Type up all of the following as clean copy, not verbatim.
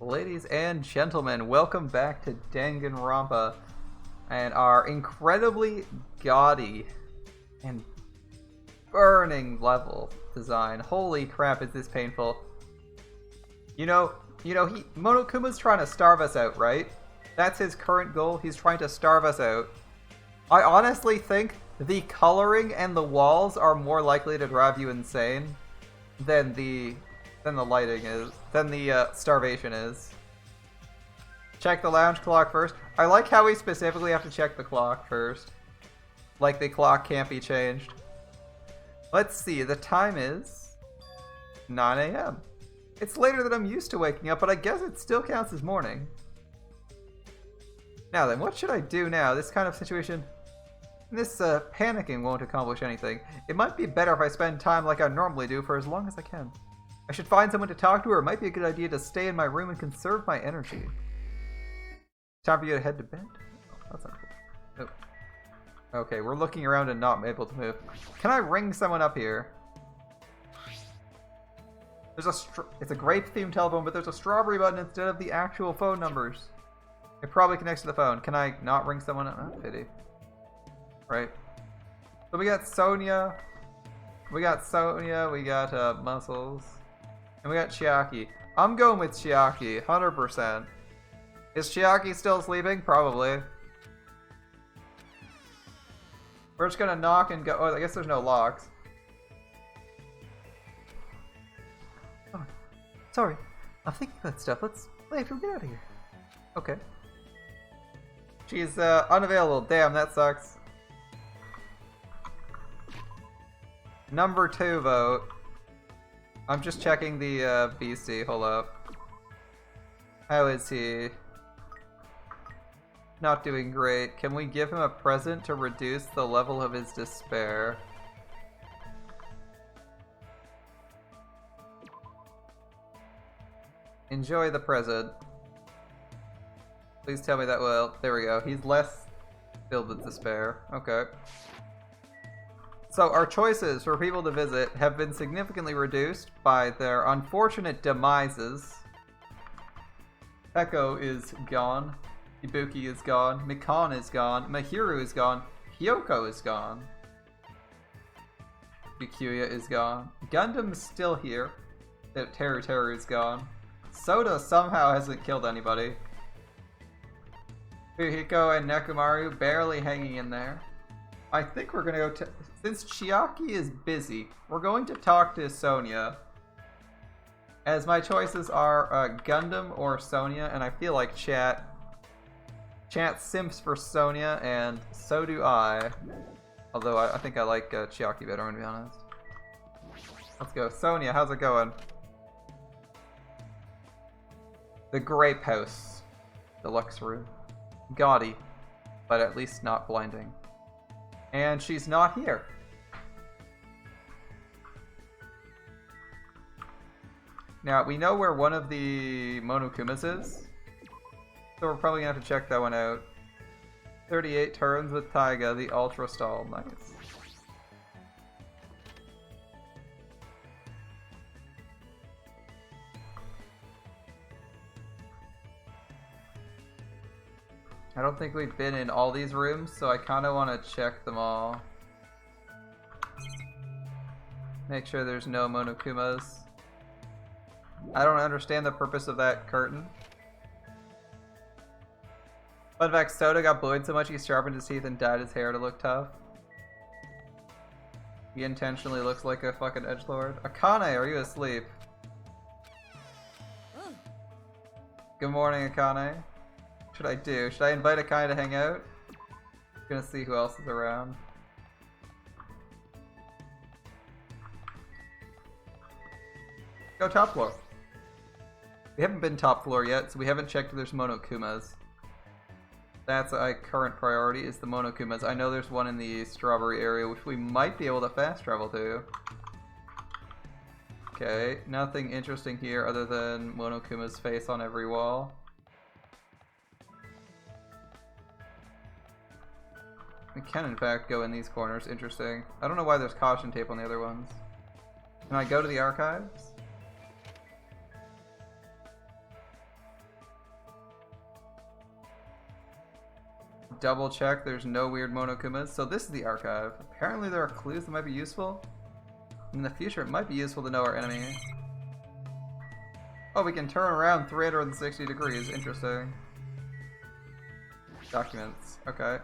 Ladies and gentlemen, welcome back to Danganronpa and our incredibly gaudy and burning level design. Holy crap, is this painful. Monokuma's trying to starve us out, right? That's his current goal. He's trying to starve us out. I honestly think the coloring and the walls are more likely to drive you insane than the lighting is, than the starvation is. Check the lounge clock first. I like how we specifically have to check the clock first. Like the clock can't be changed. Let's see, the time is 9 a.m. It's later than I'm used to waking up, but I guess it still counts as morning. Now then, what should I do now? This kind of situation... This panicking won't accomplish anything. It might be better if I spend time like I normally do for as long as I can. I should find someone to talk to, or it might be a good idea to stay in my room and conserve my energy. Time for you to head to bed? Oh, that's not cool. Oh. Okay, we're looking around and not able to move. Can I ring someone up here? It's a grape-themed telephone, but there's a strawberry button instead of the actual phone numbers. It probably connects to the phone. Can I not ring someone up? Oh, pity. Right. So we got Sonia. We got Muscles. And we got Chiaki. I'm going with Chiaki, 100%. Is Chiaki still sleeping? Probably. We're just gonna knock and go. Oh, I guess there's no locks. Oh, sorry. I'm thinking about stuff. Let's leave and get out of here. Okay. She's unavailable. Damn, that sucks. Number 2 vote. I'm just checking the BC. Hold up. How is he? Not doing great. Can we give him a present to reduce the level of his despair? Enjoy the present. Please tell me that will. There we go. He's less filled with despair. Okay. So our choices for people to visit have been significantly reduced by their unfortunate demises. Echo is gone. Ibuki is gone. Mikan is gone. Mahiru is gone. Hyoko is gone. Bikuya is gone. Gundam is still here. Teru is gone. Soda somehow hasn't killed anybody. Fuhiko and Nekomaru barely hanging in there. I think we're gonna go since Chiaki is busy, we're going to talk to Sonia. As my choices are Gundam or Sonia, and I feel like chat simps for Sonia, and so do I. Although I think I like Chiaki better, I'm gonna be honest. Let's go. Sonia, how's it going? The Grape House. Deluxe room. Gaudy, but at least not blinding. And she's not here. Now, we know where one of the Monokumas is, so we're probably gonna have to check that one out. 38 turns with Taiga, the Ultra Stall. Nice. I don't think we've been in all these rooms, so I kind of want to check them all. Make sure there's no Monokumas. I don't understand the purpose of that curtain. Fun fact, Soda got bullied so much he sharpened his teeth and dyed his hair to look tough. He intentionally looks like a fucking edgelord. Akane, are you asleep? Good morning, Akane. What should I do? Should I invite Akane to hang out? I'm gonna see who else is around. Go top floor. We haven't been top floor yet, so we haven't checked if there's Monokumas. That's a current priority, is the Monokumas. I know there's one in the strawberry area, which we might be able to fast travel to. Okay, nothing interesting here other than Monokuma's face on every wall. We can, in fact, go in these corners. Interesting. I don't know why there's caution tape on the other ones. Can I go to the archives? double check there's no weird Monokumas. So this is the archive. Apparently there are clues that might be useful. In the future, it might be useful to know our enemy. Oh, we can turn around 360 degrees. Interesting. Documents. Okay.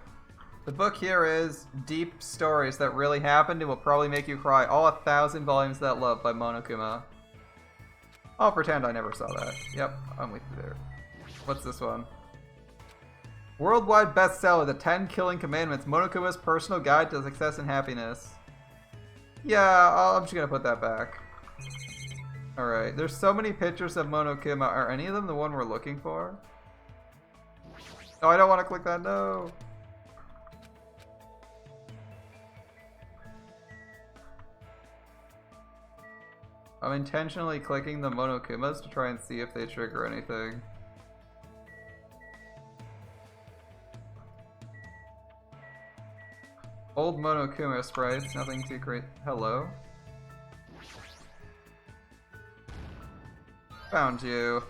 The book here is Deep Stories That Really Happened and Will Probably Make You Cry. All 1,000 volumes of that love by Monokuma. I'll pretend I never saw that. Yep, I'm with you there. What's this one? Worldwide bestseller, The 10 Killing Commandments, Monokuma's Personal Guide to Success and Happiness. Yeah, I'm just gonna put that back. Alright, there's so many pictures of Monokuma. Are any of them the one we're looking for? Oh, I don't want to click that, no! I'm intentionally clicking the Monokumas to try and see if they trigger anything. Old Monokuma sprites, nothing too great. Hello? Found you.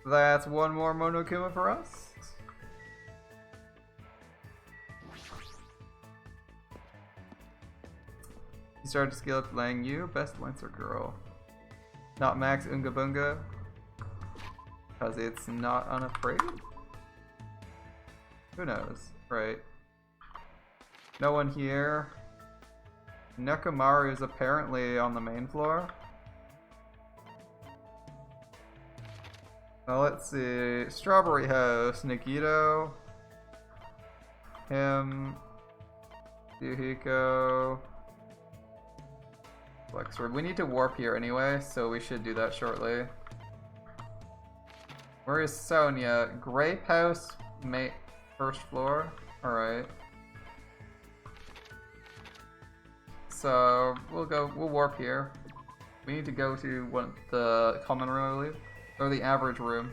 That's one more Monokuma for us. You started to scale up Lang Yu, best Lancer girl. Not Max Unga Bunga. Because it's not unafraid? Who knows? Right. No one here. Nekomaru is apparently on the main floor. Now let's see. Strawberry House, Nagito. Him. Yuhiko. Flexword. We need to warp here anyway, so we should do that shortly. Where is Sonia? Grape House, first floor. Alright. So we'll warp here. We need to go to the common room, I believe. Or the average room.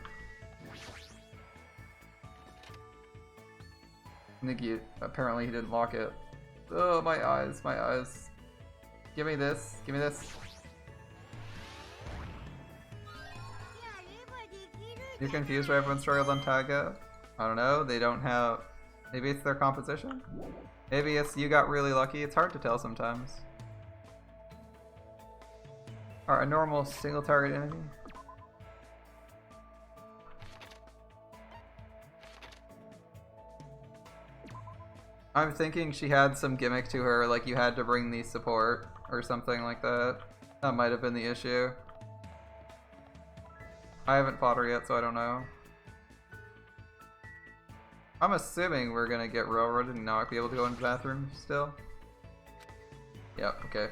Nikki, apparently he didn't lock it. Oh, my eyes, my eyes. Give me this, give me this. You're confused why everyone struggled on Taiga? I don't know, they don't have... Maybe it's their composition? Maybe it's you got really lucky, it's hard to tell sometimes. Alright, a normal single target enemy. I'm thinking she had some gimmick to her, like you had to bring the support or something like that. That might have been the issue. I haven't fought her yet, so I don't know. I'm assuming we're gonna get railroaded and not be able to go into the bathroom still. Yep, okay.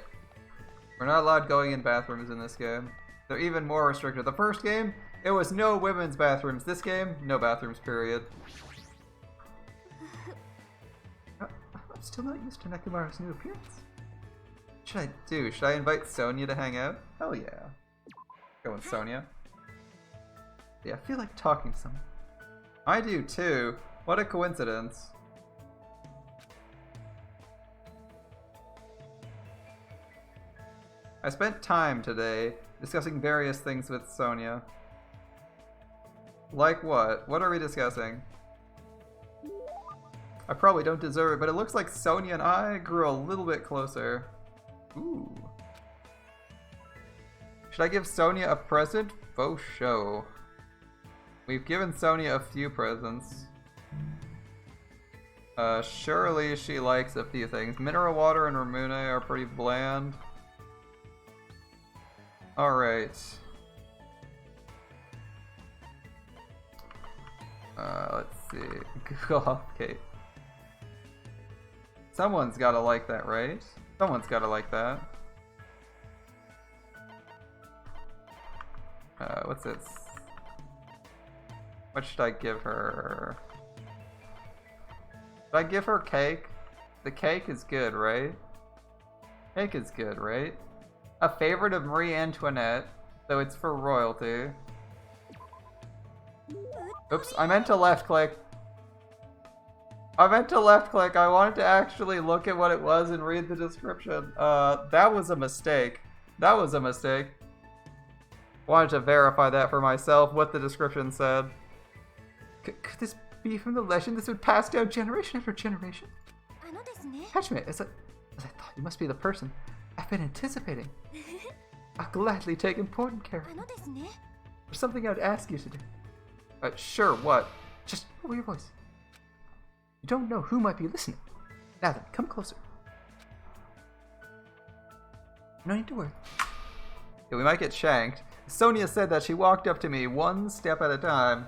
We're not allowed going in bathrooms in this game. They're even more restricted. The first game, it was no women's bathrooms. This game, no bathrooms, period. I'm still not used to Nekomaru's new appearance. What should I do? Should I invite Sonia to hang out? Hell yeah. Go with Sonia. Yeah, I feel like talking to someone. I do too. What a coincidence. I spent time today discussing various things with Sonia. Like what? What are we discussing? I probably don't deserve it, but it looks like Sonia and I grew a little bit closer. Ooh. Should I give Sonia a present? Faux show. We've given Sonia a few presents. Surely she likes a few things. Mineral water and Ramune are pretty bland. Alright. Let's see. Google Hopcake. Someone's gotta like that, right? Someone's gotta like that. What's this? What should I give her? Should I give her cake? The cake is good, right? Cake is good, right? A favorite of Marie Antoinette, so it's for royalty. Oops, I meant to left click. I meant to left click. I wanted to actually look at what it was and read the description. That was a mistake. That was a mistake. Wanted to verify that for myself, what the description said. Could this be from the legend this would pass down generation after generation? Hajime, as I thought, you must be the person I've been anticipating. I'll gladly take important care of you. There's something I'd ask you to do. Sure, what? Just lower your voice. You don't know who might be listening. Now then, come closer. No need to worry. Yeah, we might get shanked. Sonia said that she walked up to me one step at a time.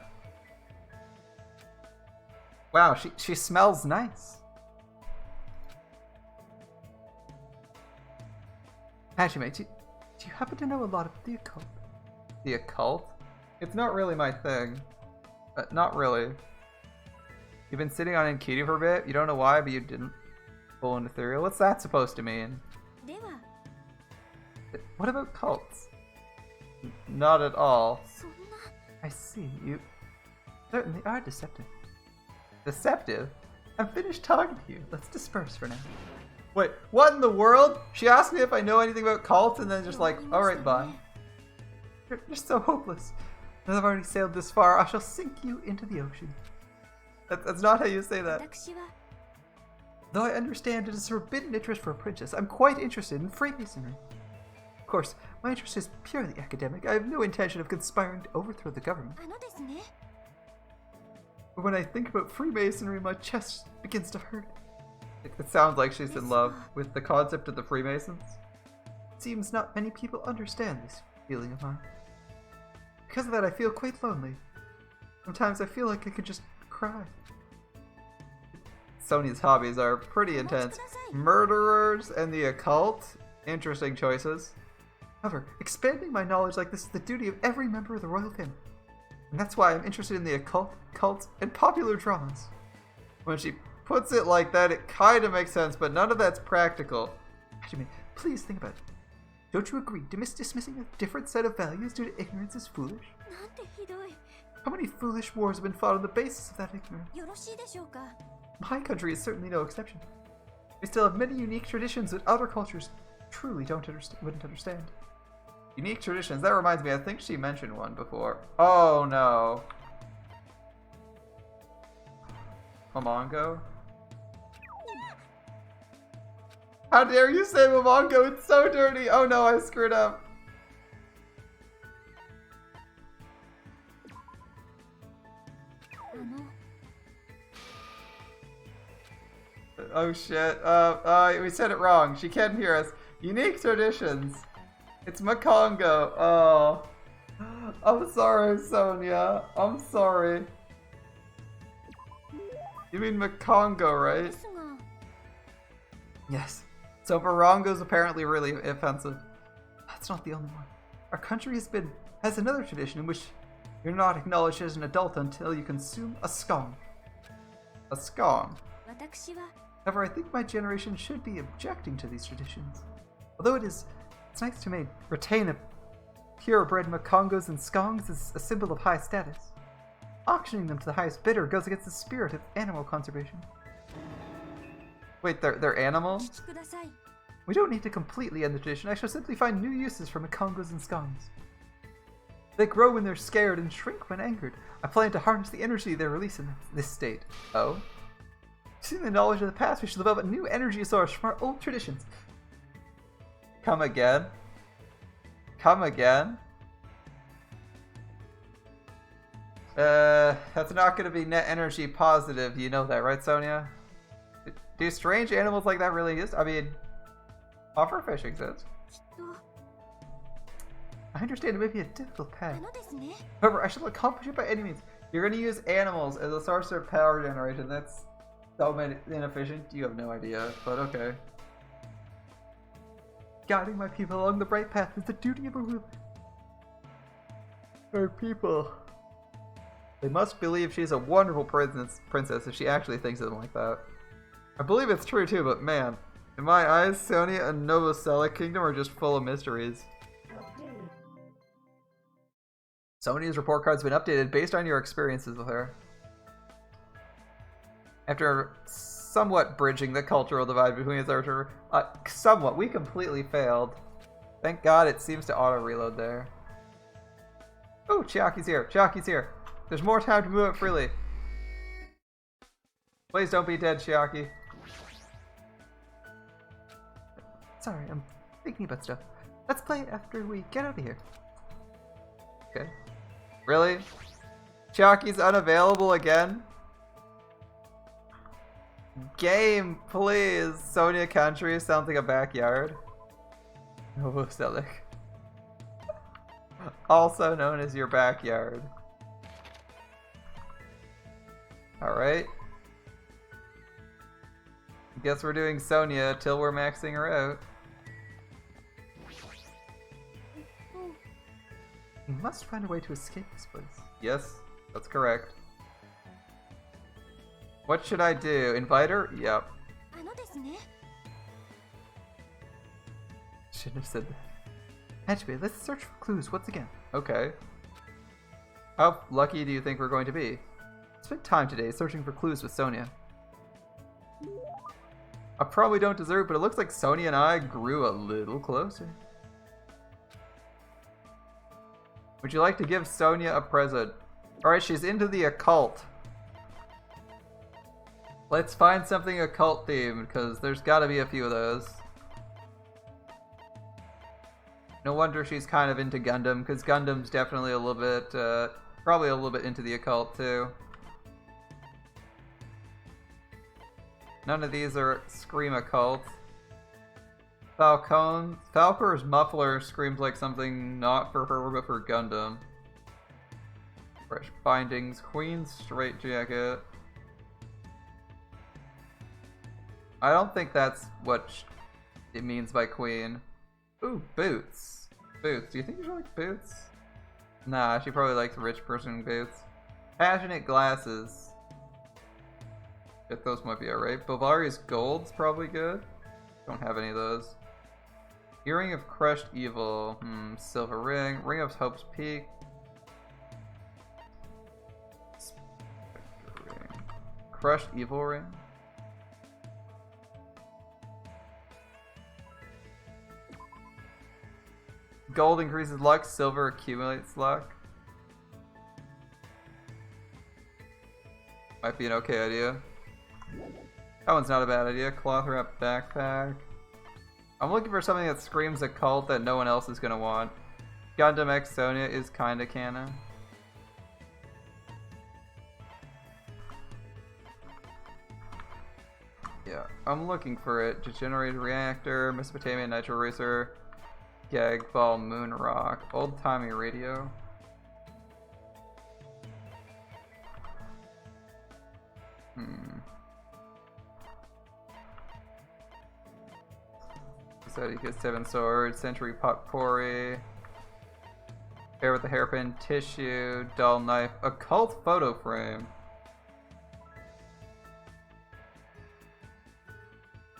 Wow, she smells nice. Hajime, do you happen to know a lot about the occult? The occult? It's not really my thing. Not really. You've been sitting on Enkidu for a bit. You don't know why, but you didn't pull an ethereal. What's that supposed to mean? What about cults? Not at all. I see. You certainly are deceptive. Deceptive? I'm finished talking to you. Let's disperse for now. Wait, what in the world? She asked me if I know anything about cults and then just like, alright, bye. You're so hopeless. As I've already sailed this far, I shall sink you into the ocean. That's not how you say that. Though I understand it is a forbidden interest for a princess, I'm quite interested in Freemasonry. Of course, my interest is purely academic. I have no intention of conspiring to overthrow the government. But when I think about Freemasonry, my chest begins to hurt. It sounds like she's in love with the concept of the Freemasons. It seems not many people understand this feeling of mine. Because of that, I feel quite lonely. Sometimes I feel like I could just cry. Sonia's hobbies are pretty intense. Murderers and the occult. Interesting choices. However, expanding my knowledge like this is the duty of every member of the royal family. And that's why I'm interested in the occult, cults, and popular dramas. When she puts it like that, it kind of makes sense, but none of that's practical. Hajime, please think about it. Don't you agree dismissing a different set of values due to ignorance is foolish? How many foolish wars have been fought on the basis of that ignorance? My country is certainly no exception. We still have many unique traditions that other cultures truly wouldn't understand. Unique traditions? That reminds me, I think she mentioned one before. Oh no. Momongo? How dare you say Momongo? It's so dirty! Oh no, I screwed up. Oh shit. We said it wrong. She can't hear us. Unique traditions. It's Makongo. Oh. I'm sorry, Sonia. I'm sorry. You mean Makongo, right? Yes. So Morongo's apparently really offensive. That's not the only one. Our country has another tradition in which you're not acknowledged as an adult until you consume a scone. A scone. However, I think my generation should be objecting to these traditions. Although it's nice to retain a purebred Makongos and skongs as a symbol of high status. Auctioning them to the highest bidder goes against the spirit of animal conservation. Wait, they're animals? We don't need to completely end the tradition. I shall simply find new uses for Makongos and skongs. They grow when they're scared and shrink when angered. I plan to harness the energy they release in this state. Oh? Using the knowledge of the past, we should develop a new energy source from our old traditions. Come again? Come again? That's not going to be net energy positive. You know that, right, Sonia? Do strange animals like that really exist? I mean, pufferfish exists. I understand it may be a difficult path. However, I shall accomplish it by any means. You're going to use animals as a source of power generation. That's so inefficient. You have no idea, but okay. Guiding my people along the bright path is the duty of a ruler. Our people. They must believe she's a wonderful princess if she actually thinks of them like that. I believe it's true too, but man, in my eyes, Sonia and Novoselic Kingdom are just full of mysteries. Sonia's report card's been updated based on your experiences with her. After somewhat bridging the cultural divide between us, somewhat, we completely failed. Thank God it seems to auto-reload there. Oh, Chiaki's here. Chiaki's here. There's more time to move it freely. Please don't be dead, Chiaki. Sorry, I'm thinking about stuff. Let's play after we get out of here. Okay. Really? Chiaki's unavailable again? Game, please! Sonia Country sounds like a backyard. Novoselic. Also known as your backyard. Alright. Guess we're doing Sonia till we're maxing her out. We must find a way to escape this place. Yes, that's correct. What should I do? Invite her? Yep. Shouldn't have said that. Anyway, let's search for clues once again. Okay. How lucky do you think we're going to be? Spent time today searching for clues with Sonia. I probably don't deserve it, but it looks like Sonia and I grew a little closer. Would you like to give Sonia a present? Alright, she's into the occult. Let's find something occult themed, because there's gotta be a few of those. No wonder she's kind of into Gundam, because Gundam's definitely a little bit, probably a little bit into the occult too. None of these are Scream occult. Falcor's muffler screams like something not for her but for Gundam. Fresh bindings, Queen's straitjacket. I don't think that's what it means by Queen. Ooh, boots. Boots. Do you think she likes boots? Nah, she probably likes rich person boots. Passionate glasses. If those might be alright. Bavaria's gold's probably good. Don't have any of those. Earring of Crushed Evil. Silver ring. Ring of Hope's Peak. Spectre ring. Crushed Evil ring. Gold increases luck. Silver accumulates luck. Might be an okay idea. That one's not a bad idea. Cloth wrap backpack. I'm looking for something that screams occult that no one else is gonna want. Gundam X Sonia is kinda canon. Yeah, I'm looking for it. Degenerated reactor, Mesopotamia nitro racer, gag ball moon rock, old timey radio. Sadika 7 swords, century potpourri, hair with a hairpin, tissue, dull knife, occult photo frame.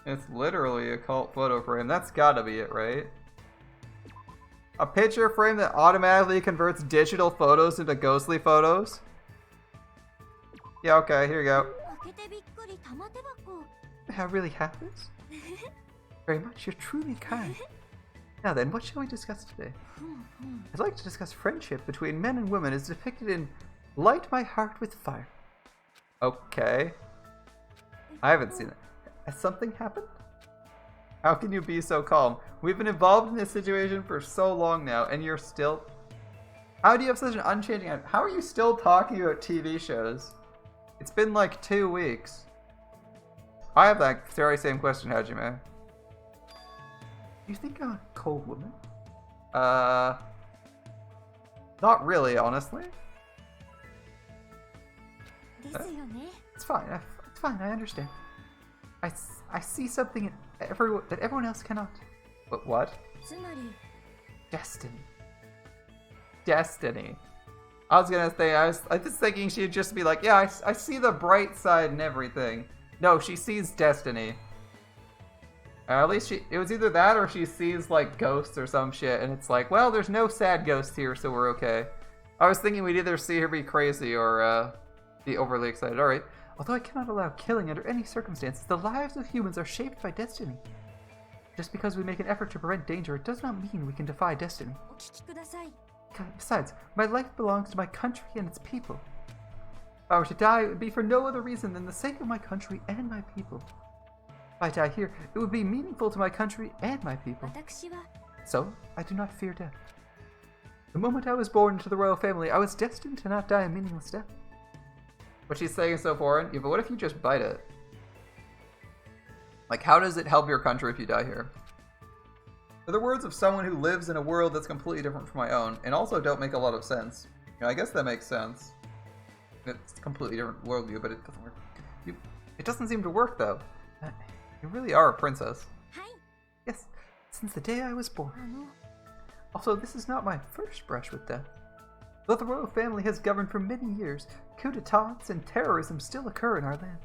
It's literally a occult photo frame. That's gotta be it, right? A picture frame that automatically converts digital photos into ghostly photos? Yeah, okay, here you go. That really happens? Very much, you're truly kind. Now then, what shall we discuss today? I'd like to discuss friendship between men and women as depicted in Light My Heart with Fire. Okay. I haven't seen it. Has something happened? How can you be so calm? We've been involved in this situation for so long now, and you're still... How do you have such an unchanging... How are you still talking about TV shows? It's been like 2 weeks. I have that very same question, Hajime. You think I'm a cold woman? Not really, honestly. It's fine. It's fine. I understand. I see something that everyone else cannot. But what? Destiny. Destiny. I was gonna say, I was just thinking she'd just be like, yeah, I see the bright side and everything. No, she sees destiny. At least it was either that or she sees like ghosts or some shit, and it's like, well, there's no sad ghosts here, so we're okay. I was thinking we'd either see her be crazy or be overly excited. Alright. Although I cannot allow killing under any circumstances, the lives of humans are shaped by destiny. Just because we make an effort to prevent danger, it does not mean we can defy destiny. Besides, my life belongs to my country and its people. If I were to die, it would be for no other reason than the sake of my country and my people. If I die here, it would be meaningful to my country and my people. So, I do not fear death. The moment I was born into the royal family, I was destined to not die a meaningless death. What she's saying is so foreign. Yeah, but what if you just bite it? Like, how does it help your country if you die here? They're the words of someone who lives in a world that's completely different from my own, and also don't make a lot of sense. You know, I guess that makes sense. It's a completely different worldview, but it doesn't work. It doesn't seem to work, though. You really are a princess. Yes, since the day I was born. Also, this is not my first brush with death. Though the royal family has governed for many years, coups d'etats and terrorism still occur in our land.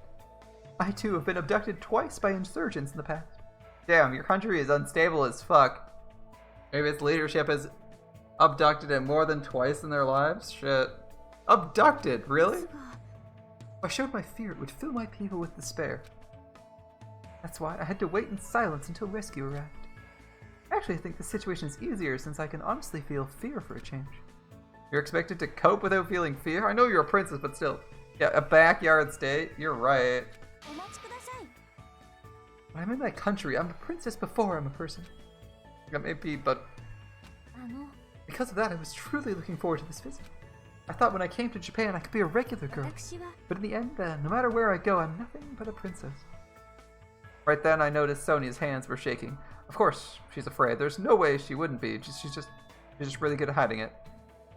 I too have been abducted twice by insurgents in the past. Damn, your country is unstable as fuck. Maybe its leadership has abducted it more than twice in their lives? Shit. Abducted? Really? If I showed my fear, it would fill my people with despair. That's why I had to wait in silence until rescue arrived. Actually, I think the situation is easier since I can honestly feel fear for a change. You're expected to cope without feeling fear? I know you're a princess, but still. Yeah, a backyard state? You're right. When I'm in my country, I'm a princess before I'm a person. Yeah, maybe, but... Because of that, I was truly looking forward to this visit. I thought when I came to Japan, I could be a regular girl. But in the end, no matter where I go, I'm nothing but a princess. Right then, I noticed Sonia's hands were shaking. Of course, she's afraid. There's no way she wouldn't be. She's just really good at hiding it.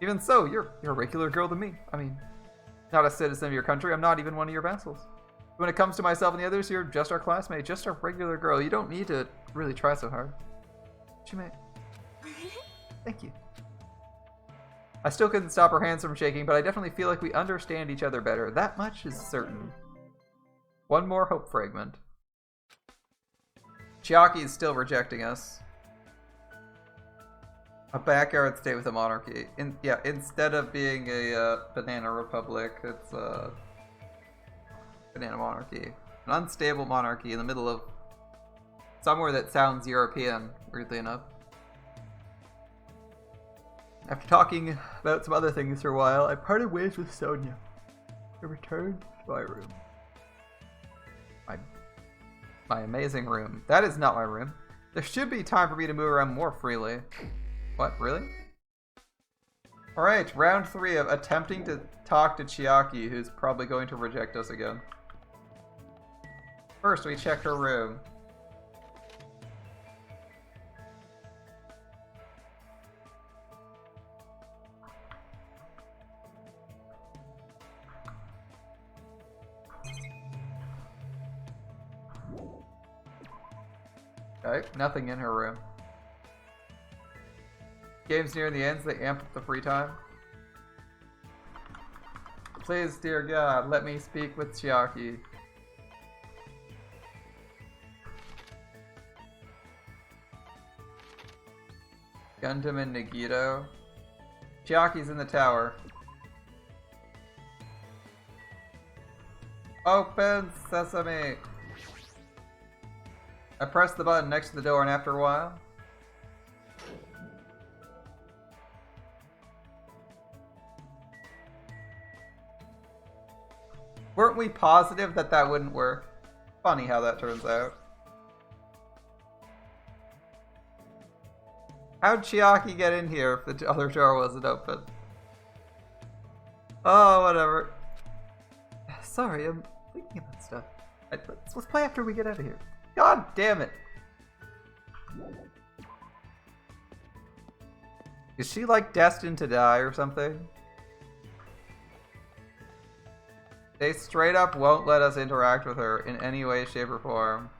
Even so, you're a regular girl to me. I mean, not a citizen of your country. I'm not even one of your vassals. When it comes to myself and the others, you're just our classmate, just a regular girl. You don't need to really try so hard. She may. Thank you. I still couldn't stop her hands from shaking, but I definitely feel like we understand each other better. That much is certain. One more hope fragment. Chiaki is still rejecting us. A backyard state with a monarchy. Instead of being a banana republic, it's a banana monarchy. An unstable monarchy in the middle of somewhere that sounds European, weirdly enough. After talking about some other things for a while, I parted ways with Sonia. I returned to my room. My amazing room. That is not my room. There should be time for me to move around more freely. What, really? Alright, round 3 of attempting to talk to Chiaki, who's probably going to reject us again. First, we check her room. Okay, nothing in her room. Game's nearing the end, so they amp up the free time. Please, dear God, let me speak with Chiaki. Gundam and Nagito. Chiaki's in the tower. Open sesame! I pressed the button next to the door, and after a while... Weren't we positive that that wouldn't work? Funny how that turns out. How'd Chiaki get in here if the other door wasn't open? Oh, whatever. Sorry, I'm thinking about stuff. Let's play after we get out of here. God damn it. Is she like destined to die or something? They straight up won't let us interact with her in any way, shape, or form.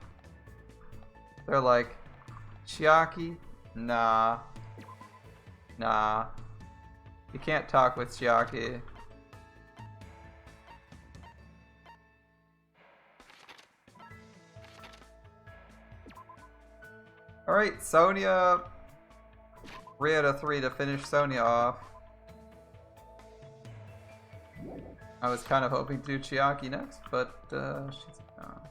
They're like, Chiaki? Nah. Nah. You can't talk with Chiaki. Alright, Sonia. 3 out of 3 to finish Sonia off. I was kind of hoping to do Chiaki next, but she's not.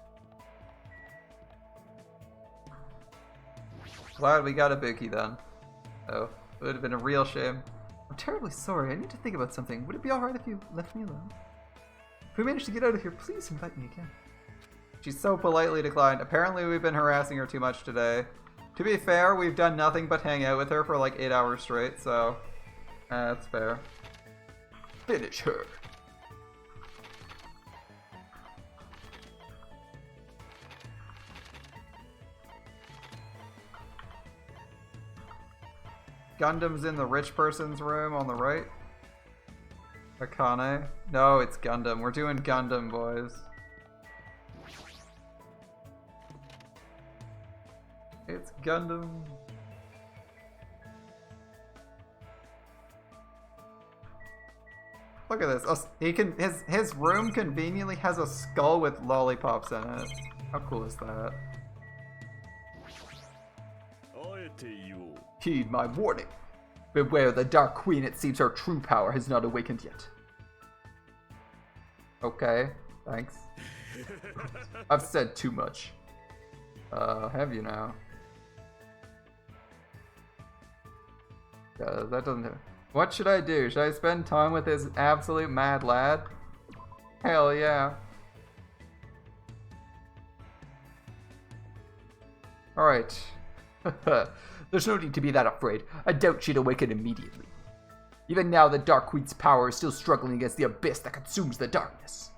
Glad we got a Buki then. Oh, it would have been a real shame. I'm terribly sorry. I need to think about something. Would it be alright if you left me alone? If we manage to get out of here, please invite me again. She's so politely declined. Apparently we've been harassing her too much today. To be fair, we've done nothing but hang out with her for like 8 hours straight, so that's fair. Finish her. Gundam's in the rich person's room on the right. Akane? No, it's Gundam. We're doing Gundam, boys. It's Gundam. Look at this. He can his room conveniently has a skull with lollipops in it. How cool is that? Heed my warning. Beware the Dark Queen. It seems her true power has not awakened yet. Okay, thanks. I've said too much. Have you now? That doesn't... What should I do? Should I spend time with this absolute mad lad? Hell yeah. Alright. There's no need to be that afraid. I doubt she'd awaken immediately. Even now, the Dark Queen's power is still struggling against the abyss that consumes the darkness.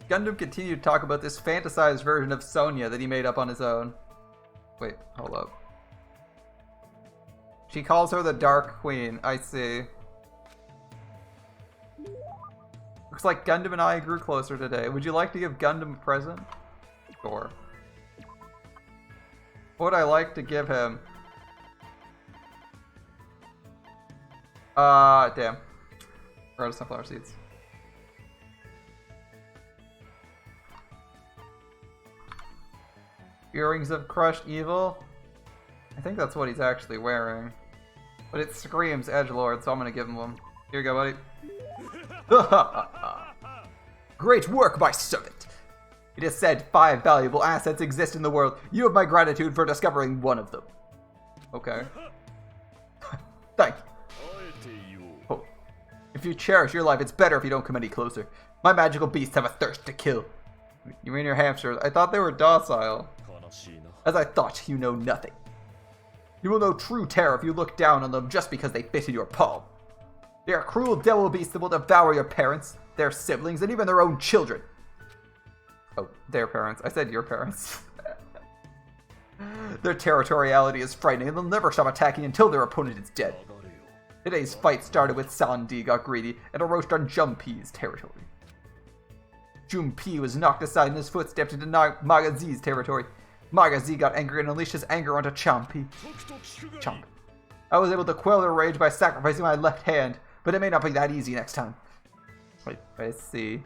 Gundam continued to talk about this fantasized version of Sonya that he made up on his own. Wait, hold up. She calls her the Dark Queen, I see. Looks like Gundam and I grew closer today. Would you like to give Gundam a present? Sure. What would I like to give him? Damn. We're out of sunflower seeds. Earrings of crushed evil? I think that's what he's actually wearing. But it screams edgelord, so I'm gonna give him one. Here you go, buddy. Great work, my servant! It is said 5 valuable assets exist in the world. You have my gratitude for discovering one of them. Okay. Thank you. Oh. If you cherish your life, it's better if you don't come any closer. My magical beasts have a thirst to kill. You mean your hamsters? I thought they were docile. As I thought, you know nothing. You will know true terror if you look down on them just because they fit in your palm. They are cruel devil beasts that will devour your parents, their siblings, and even their own children. Oh, their parents. I said your parents. Their territoriality is frightening, and they'll never stop attacking until their opponent is dead. Today's fight started with Sandi got greedy and encroached on Junpei's territory. Junpei was knocked aside in his footsteps into Magazi's territory. Magazi got angry and unleashed his anger onto Champei. Chomp. I was able to quell their rage by sacrificing my left hand, but it may not be that easy next time. Wait, I see.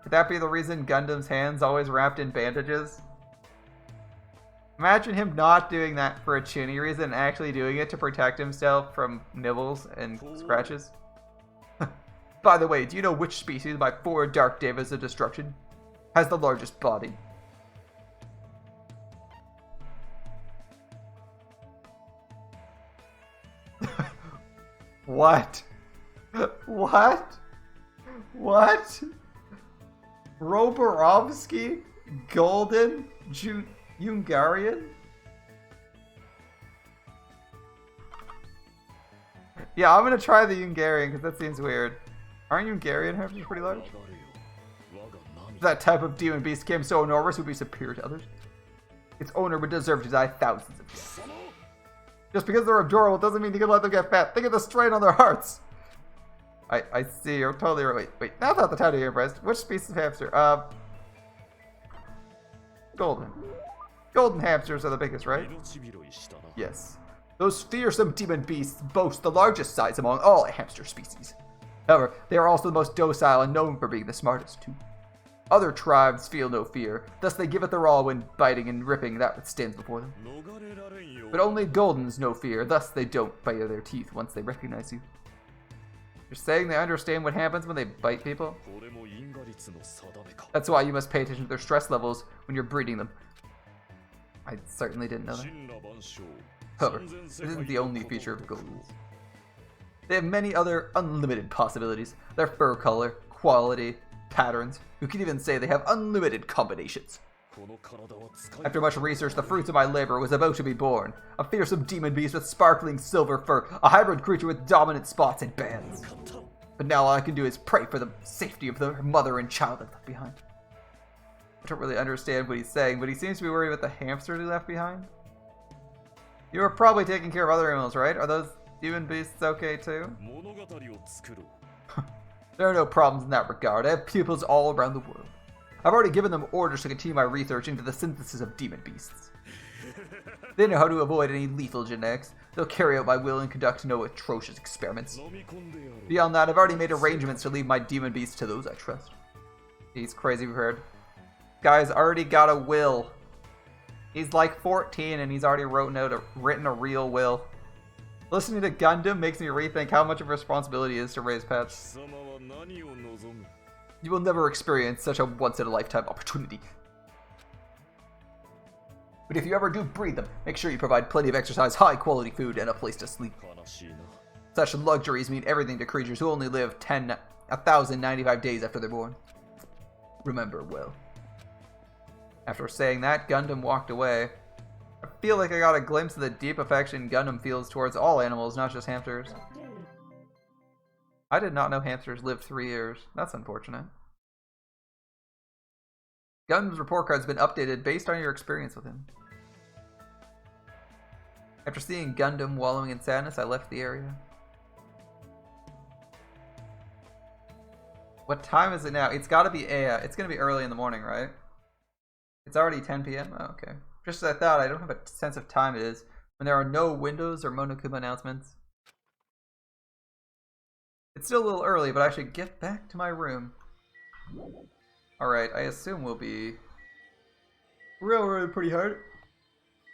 Could that be the reason Gundam's hand's always wrapped in bandages? Imagine him not doing that for a Chuny reason and actually doing it to protect himself from nibbles and scratches. By the way, do you know which species of my 4 Dark Devas of Destruction has the largest body? What? What? What? Roborovsky? Golden? Hungarian? Yeah, I'm gonna try the Hungarian because that seems weird. Aren't Hungarian hamsters pretty large? If that type of demon beast became so enormous, it would be superior to others. Its owner would deserve to die thousands of deaths. Just because they're adorable doesn't mean you can let them get fat. Think of the strain on their hearts. I see, you're totally right. Wait, now I thought the title you're impressed. Which species of hamster? Golden. Golden hamsters are the biggest, right? Yes. Those fearsome demon beasts boast the largest size among all hamster species. However, they are also the most docile and known for being the smartest, too. Other tribes feel no fear, thus they give it their all when biting and ripping that which stands before them. But only Goldens know fear, thus they don't bare their teeth once they recognize you. You're saying they understand what happens when they bite people? That's why you must pay attention to their stress levels when you're breeding them. I certainly didn't know that. However, this isn't the only feature of Goldens. They have many other unlimited possibilities. Their fur color, quality, patterns. You could even say they have unlimited combinations. After much research, the fruits of my labor was about to be born. A fearsome demon beast with sparkling silver fur, a hybrid creature with dominant spots and bands. But now all I can do is pray for the safety of their mother and child I've left behind. I don't really understand what he's saying, but he seems to be worried about the hamsters he left behind. You were probably taking care of other animals, right? Are those demon beasts okay too? There are no problems in that regard. I have pupils all around the world. I've already given them orders to continue my research into the synthesis of demon beasts. They know how to avoid any lethal genetics. They'll carry out my will and conduct no atrocious experiments. Beyond that, I've already made arrangements to leave my demon beasts to those I trust. He's crazy prepared. Guy's already got a will. He's like 14 and he's already written a real will. Listening to Gundam makes me rethink how much of a responsibility it is to raise pets. You will never experience such a once-in-a-lifetime opportunity. But if you ever do breed them, make sure you provide plenty of exercise, high-quality food, and a place to sleep. Such luxuries mean everything to creatures who only live 1,095 days after they're born. Remember well. After saying that, Gundam walked away. I feel like I got a glimpse of the deep affection Gundam feels towards all animals, not just hamsters. I did not know hamsters lived 3 years. That's unfortunate. Gundam's report card has been updated based on your experience with him. After seeing Gundam wallowing in sadness, I left the area. What time is it now? It's gotta be it's gonna be early in the morning, right? It's already 10 p.m.? Oh, okay. Just as I thought, I don't have a sense of time it is when there are no windows or Monokuma announcements. It's still a little early, but I should get back to my room. Alright, I assume we'll be railroaded pretty hard.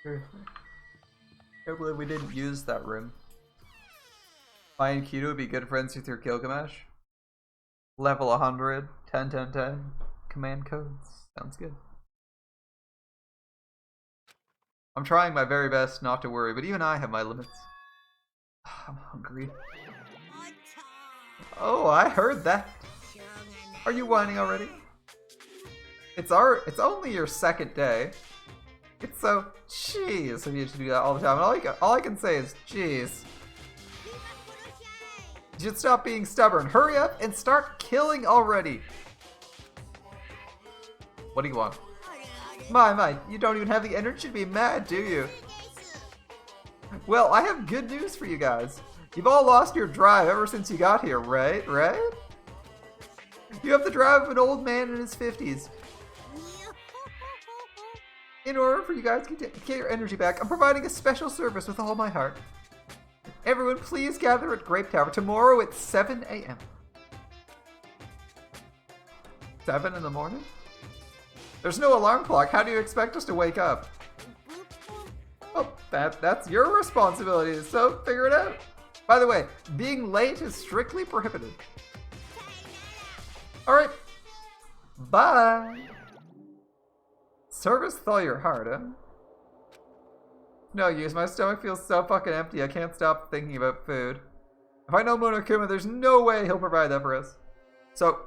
Can't believe we didn't use that room. Mai and Kido would be good friends with your Gilgamesh. Level 100, 10, 10, 10. Command codes. Sounds good. I'm trying my very best not to worry, but even I have my limits. I'm hungry. Oh, I heard that. Are you whining already? It's only your second day. It's so jeez of you to do that all the time. And all I can say is jeez. You should stop being stubborn. Hurry up and start killing already. What do you want? My, you don't even have the energy to be mad, do you? Well, I have good news for you guys. You've all lost your drive ever since you got here, right? You have the drive of an old man in his 50s. In order for you guys to get your energy back, I'm providing a special service with all my heart. Everyone, please gather at Grape Tower tomorrow at 7 a.m. 7 in the morning? There's no alarm clock. How do you expect us to wake up? Oh, that's your responsibility, so figure it out. By the way, being late is strictly prohibited. Alright. Bye. Service with all your heart, huh? No use. My stomach feels so fucking empty. I can't stop thinking about food. If I know Monokuma, there's no way he'll provide that for us. So,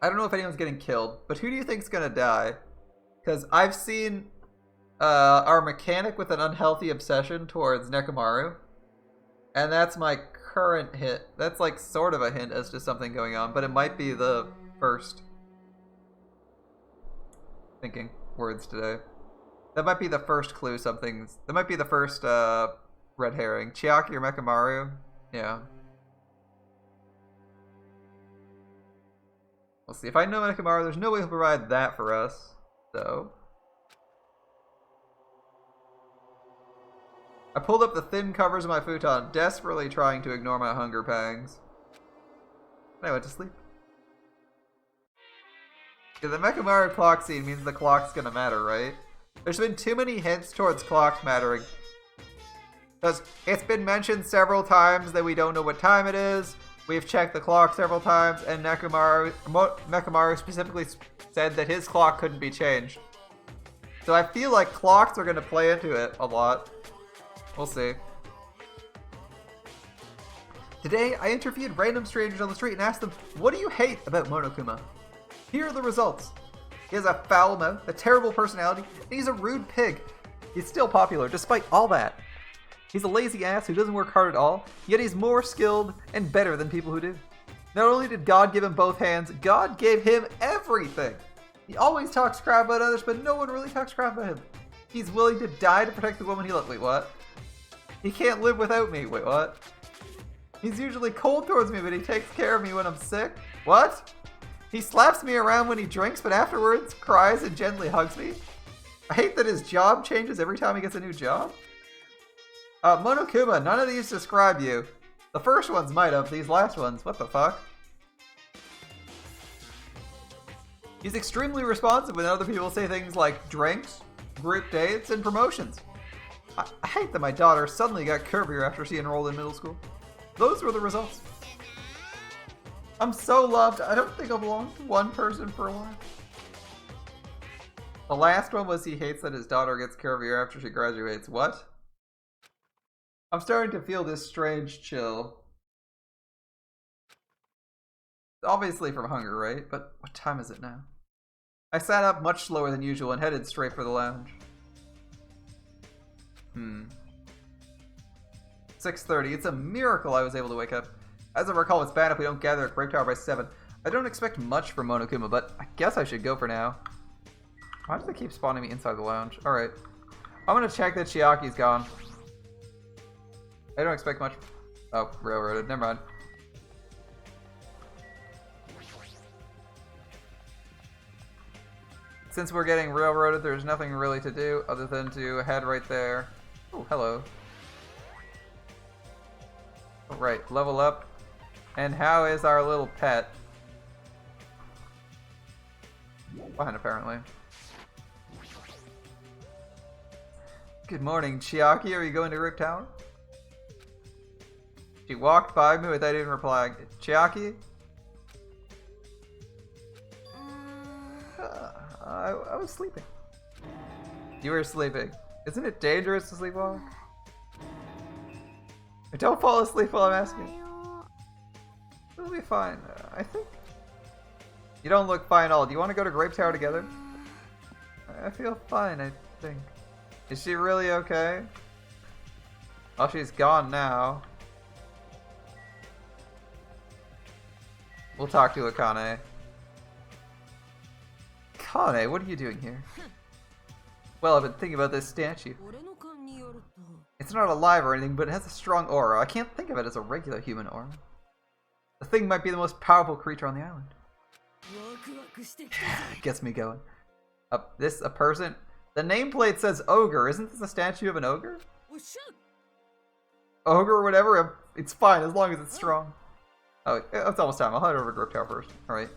I don't know if anyone's getting killed, but who do you think's gonna die? Because I've seen our mechanic with an unhealthy obsession towards Nekomaru, and that's my current hint. That's like sort of a hint as to something going on, but it might be the first. Thinking words today. That might be the first clue. That might be the first red herring. Chiaki or Nekomaru? Yeah. We'll see. If I know Nekomaru, there's no way he'll provide that for us. So. I pulled up the thin covers of my futon, desperately trying to ignore my hunger pangs. And I went to sleep. Because the Nekomaru clock scene means the clock's gonna matter, right? There's been too many hints towards clocks mattering. Because it's been mentioned several times that we don't know what time it is. We've checked the clock several times, and Nekomaru specifically said that his clock couldn't be changed. So I feel like clocks are going to play into it a lot. We'll see. Today, I interviewed random strangers on the street and asked them, what do you hate about Monokuma? Here are the results. He has a foul mouth, a terrible personality, and he's a rude pig. He's still popular, despite all that. He's a lazy ass who doesn't work hard at all, yet he's more skilled and better than people who do. Not only did God give him both hands, God gave him everything. He always talks crap about others, but no one really talks crap about him. He's willing to die to protect the woman he loves. Wait, what? He can't live without me. Wait, what? He's usually cold towards me, but he takes care of me when I'm sick. What? He slaps me around when he drinks, but afterwards cries and gently hugs me. I hate that his job changes every time he gets a new job. Monokuma, none of these describe you. The first ones might have, these last ones, what the fuck? He's extremely responsive when other people say things like drinks, group dates, and promotions. I hate that my daughter suddenly got curvier after she enrolled in middle school. Those were the results. I'm so loved, I don't think I'll belong to one person for a while. The last one was he hates that his daughter gets curvier after she graduates. What? I'm starting to feel this strange chill. Obviously from hunger, right? But what time is it now? I sat up much slower than usual and headed straight for the lounge. 6:30. It's a miracle I was able to wake up. As I recall, it's bad if we don't gather at Grape Tower by 7. I don't expect much from Monokuma, but I guess I should go for now. Why do they keep spawning me inside the lounge? Alright. I'm gonna check that Chiaki's gone. I don't expect much. Oh, railroaded. Never mind. Since we're getting railroaded, there's nothing really to do other than to head right there. Oh, hello. Alright, level up. And how is our little pet? Fine, apparently. Good morning, Chiaki. Are you going to Grape Tower? She walked by me without even replying. Chiaki? I was sleeping. You were sleeping. Isn't it dangerous to sleepwalk? Don't fall asleep while I'm asking. It'll be fine. I think. You don't look fine at all. Do you want to go to Grape Tower together? I feel fine, I think. Is she really okay? Oh, she's gone now. We'll talk to Akane. Akane, what are you doing here? Well, I've been thinking about this statue. It's not alive or anything, but it has a strong aura. I can't think of it as a regular human aura. The thing might be the most powerful creature on the island. Gets me going. A person? The nameplate says ogre. Isn't this a statue of an ogre? Ogre or whatever? It's fine as long as it's strong. Oh, it's almost time. I'll head over to Grape Tower first. Alright.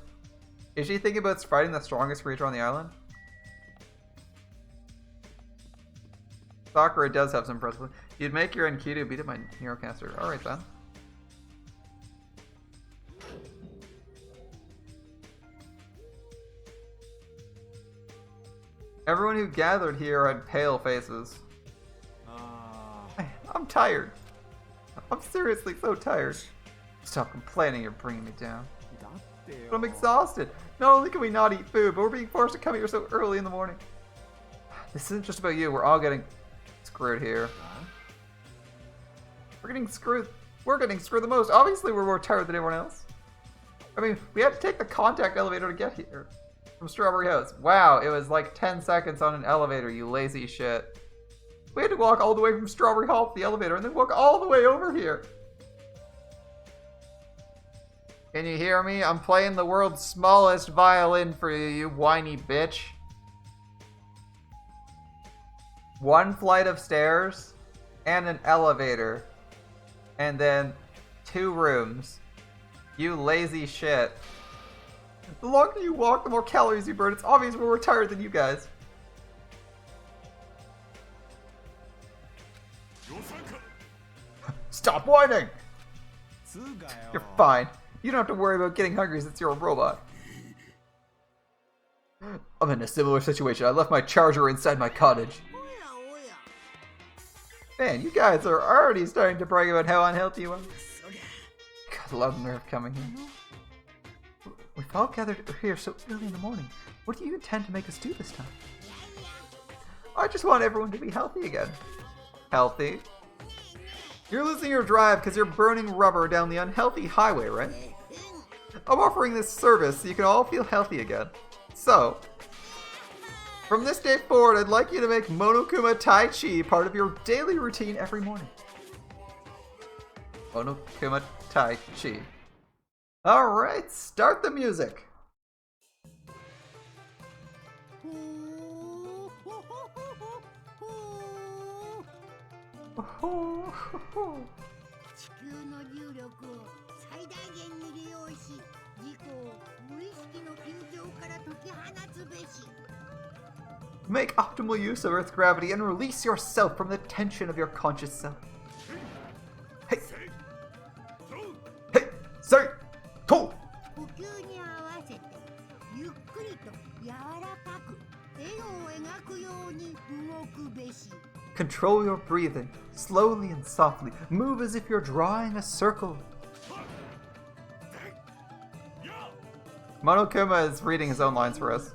Is she thinking about fighting the strongest creature on the island? Sakura does have some impressive. You'd make your Enkidu beat up my Neurocaster. Alright then. Everyone who gathered here had pale faces. I'm tired. I'm seriously so tired. Stop complaining, you're bringing me down. But I'm exhausted. Not only can we not eat food, but we're being forced to come here so early in the morning. This isn't just about you, we're all getting screwed here. We're getting screwed the most. Obviously we're more tired than everyone else. I mean, we had to take the contact elevator to get here. From Strawberry House. Wow, it was like 10 seconds on an elevator, you lazy shit. We had to walk all the way from Strawberry Hall to the elevator and then walk all the way over here. Can you hear me? I'm playing the world's smallest violin for you, you whiny bitch. One flight of stairs and an elevator. And then 2 rooms. You lazy shit. The longer you walk, the more calories you burn. It's obvious we're more tired than you guys. Stop whining! You're fine. You don't have to worry about getting hungry since you're a robot. I'm in a similar situation. I left my charger inside my cottage. Man, you guys are already starting to brag about how unhealthy you are. a lot of nerve coming here. We've all gathered here so early in the morning. What do you intend to make us do this time? I just want everyone to be healthy again. Healthy? You're losing your drive because you're burning rubber down the unhealthy highway, right? I'm offering this service so you can all feel healthy again. So, from this day forward, I'd like you to make Monokuma Tai Chi part of your daily routine every morning. Monokuma Tai Chi. Alright, start the music. Make optimal use of Earth's gravity and release yourself from the tension of your conscious self. Hey! Hey! Say! To! Control your breathing, slowly and softly. Move as if you're drawing a circle. Monokuma is reading his own lines for us.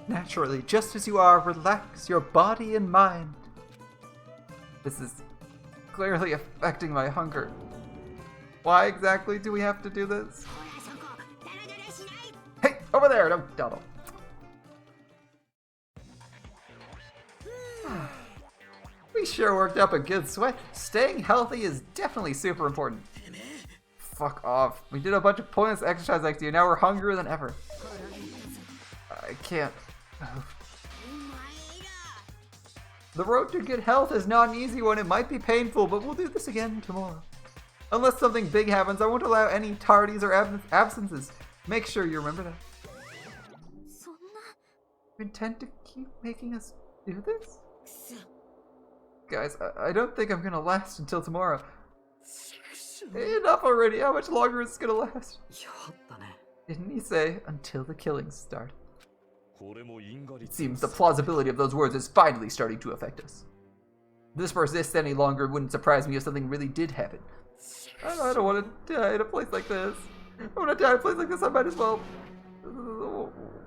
Naturally, just as you are, relax your body and mind. This is clearly affecting my hunger. Why exactly do we have to do this? Hey, over there! Don't dawdle. We sure worked up a good sweat. Staying healthy is definitely super important. Fuck off. We did a bunch of pointless exercise like you. Now we're hungrier than ever. I can't. The road to good health is not an easy one. It might be painful, but we'll do this again tomorrow. Unless something big happens, I won't allow any tardies or absences. Make sure you remember that. You intend to keep making us do this? Guys, I don't think I'm gonna last until tomorrow. Enough already. How much longer is this gonna last? Didn't he say until the killings start? It seems the plausibility of those words is finally starting to affect us. If this persists any longer, it wouldn't surprise me if something really did happen. I don't want to die in a place like this. I want to die in a place like this. I might as well.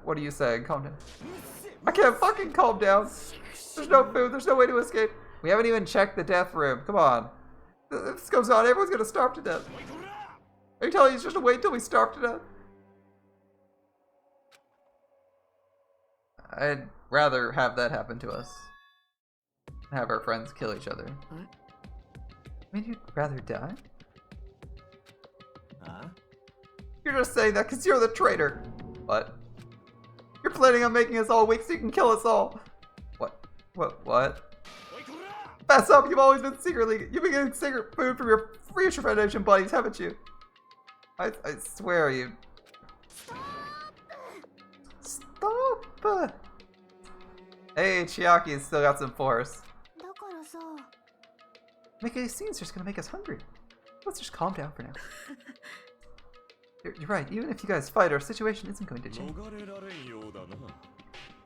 What are you saying? Calm down. I can't fucking calm down. There's no food. There's no way to escape. We haven't even checked the death room. Come on. If this goes on, everyone's gonna starve to death. Are you telling me it's just to wait till we starve to death? I'd rather have that happen to us. Have our friends kill each other. I mean, you'd rather die? You're just saying that because you're the traitor. What? You're planning on making us all weak so you can kill us all. What? Fess up, you've always been you've been getting secret food from your Future Foundation buddies, haven't you? I swear you. Stop! Hey, Chiaki's still got some force. Making these scenes just gonna make us hungry. Let's just calm down for now. You're right, even if you guys fight, our situation isn't going to change.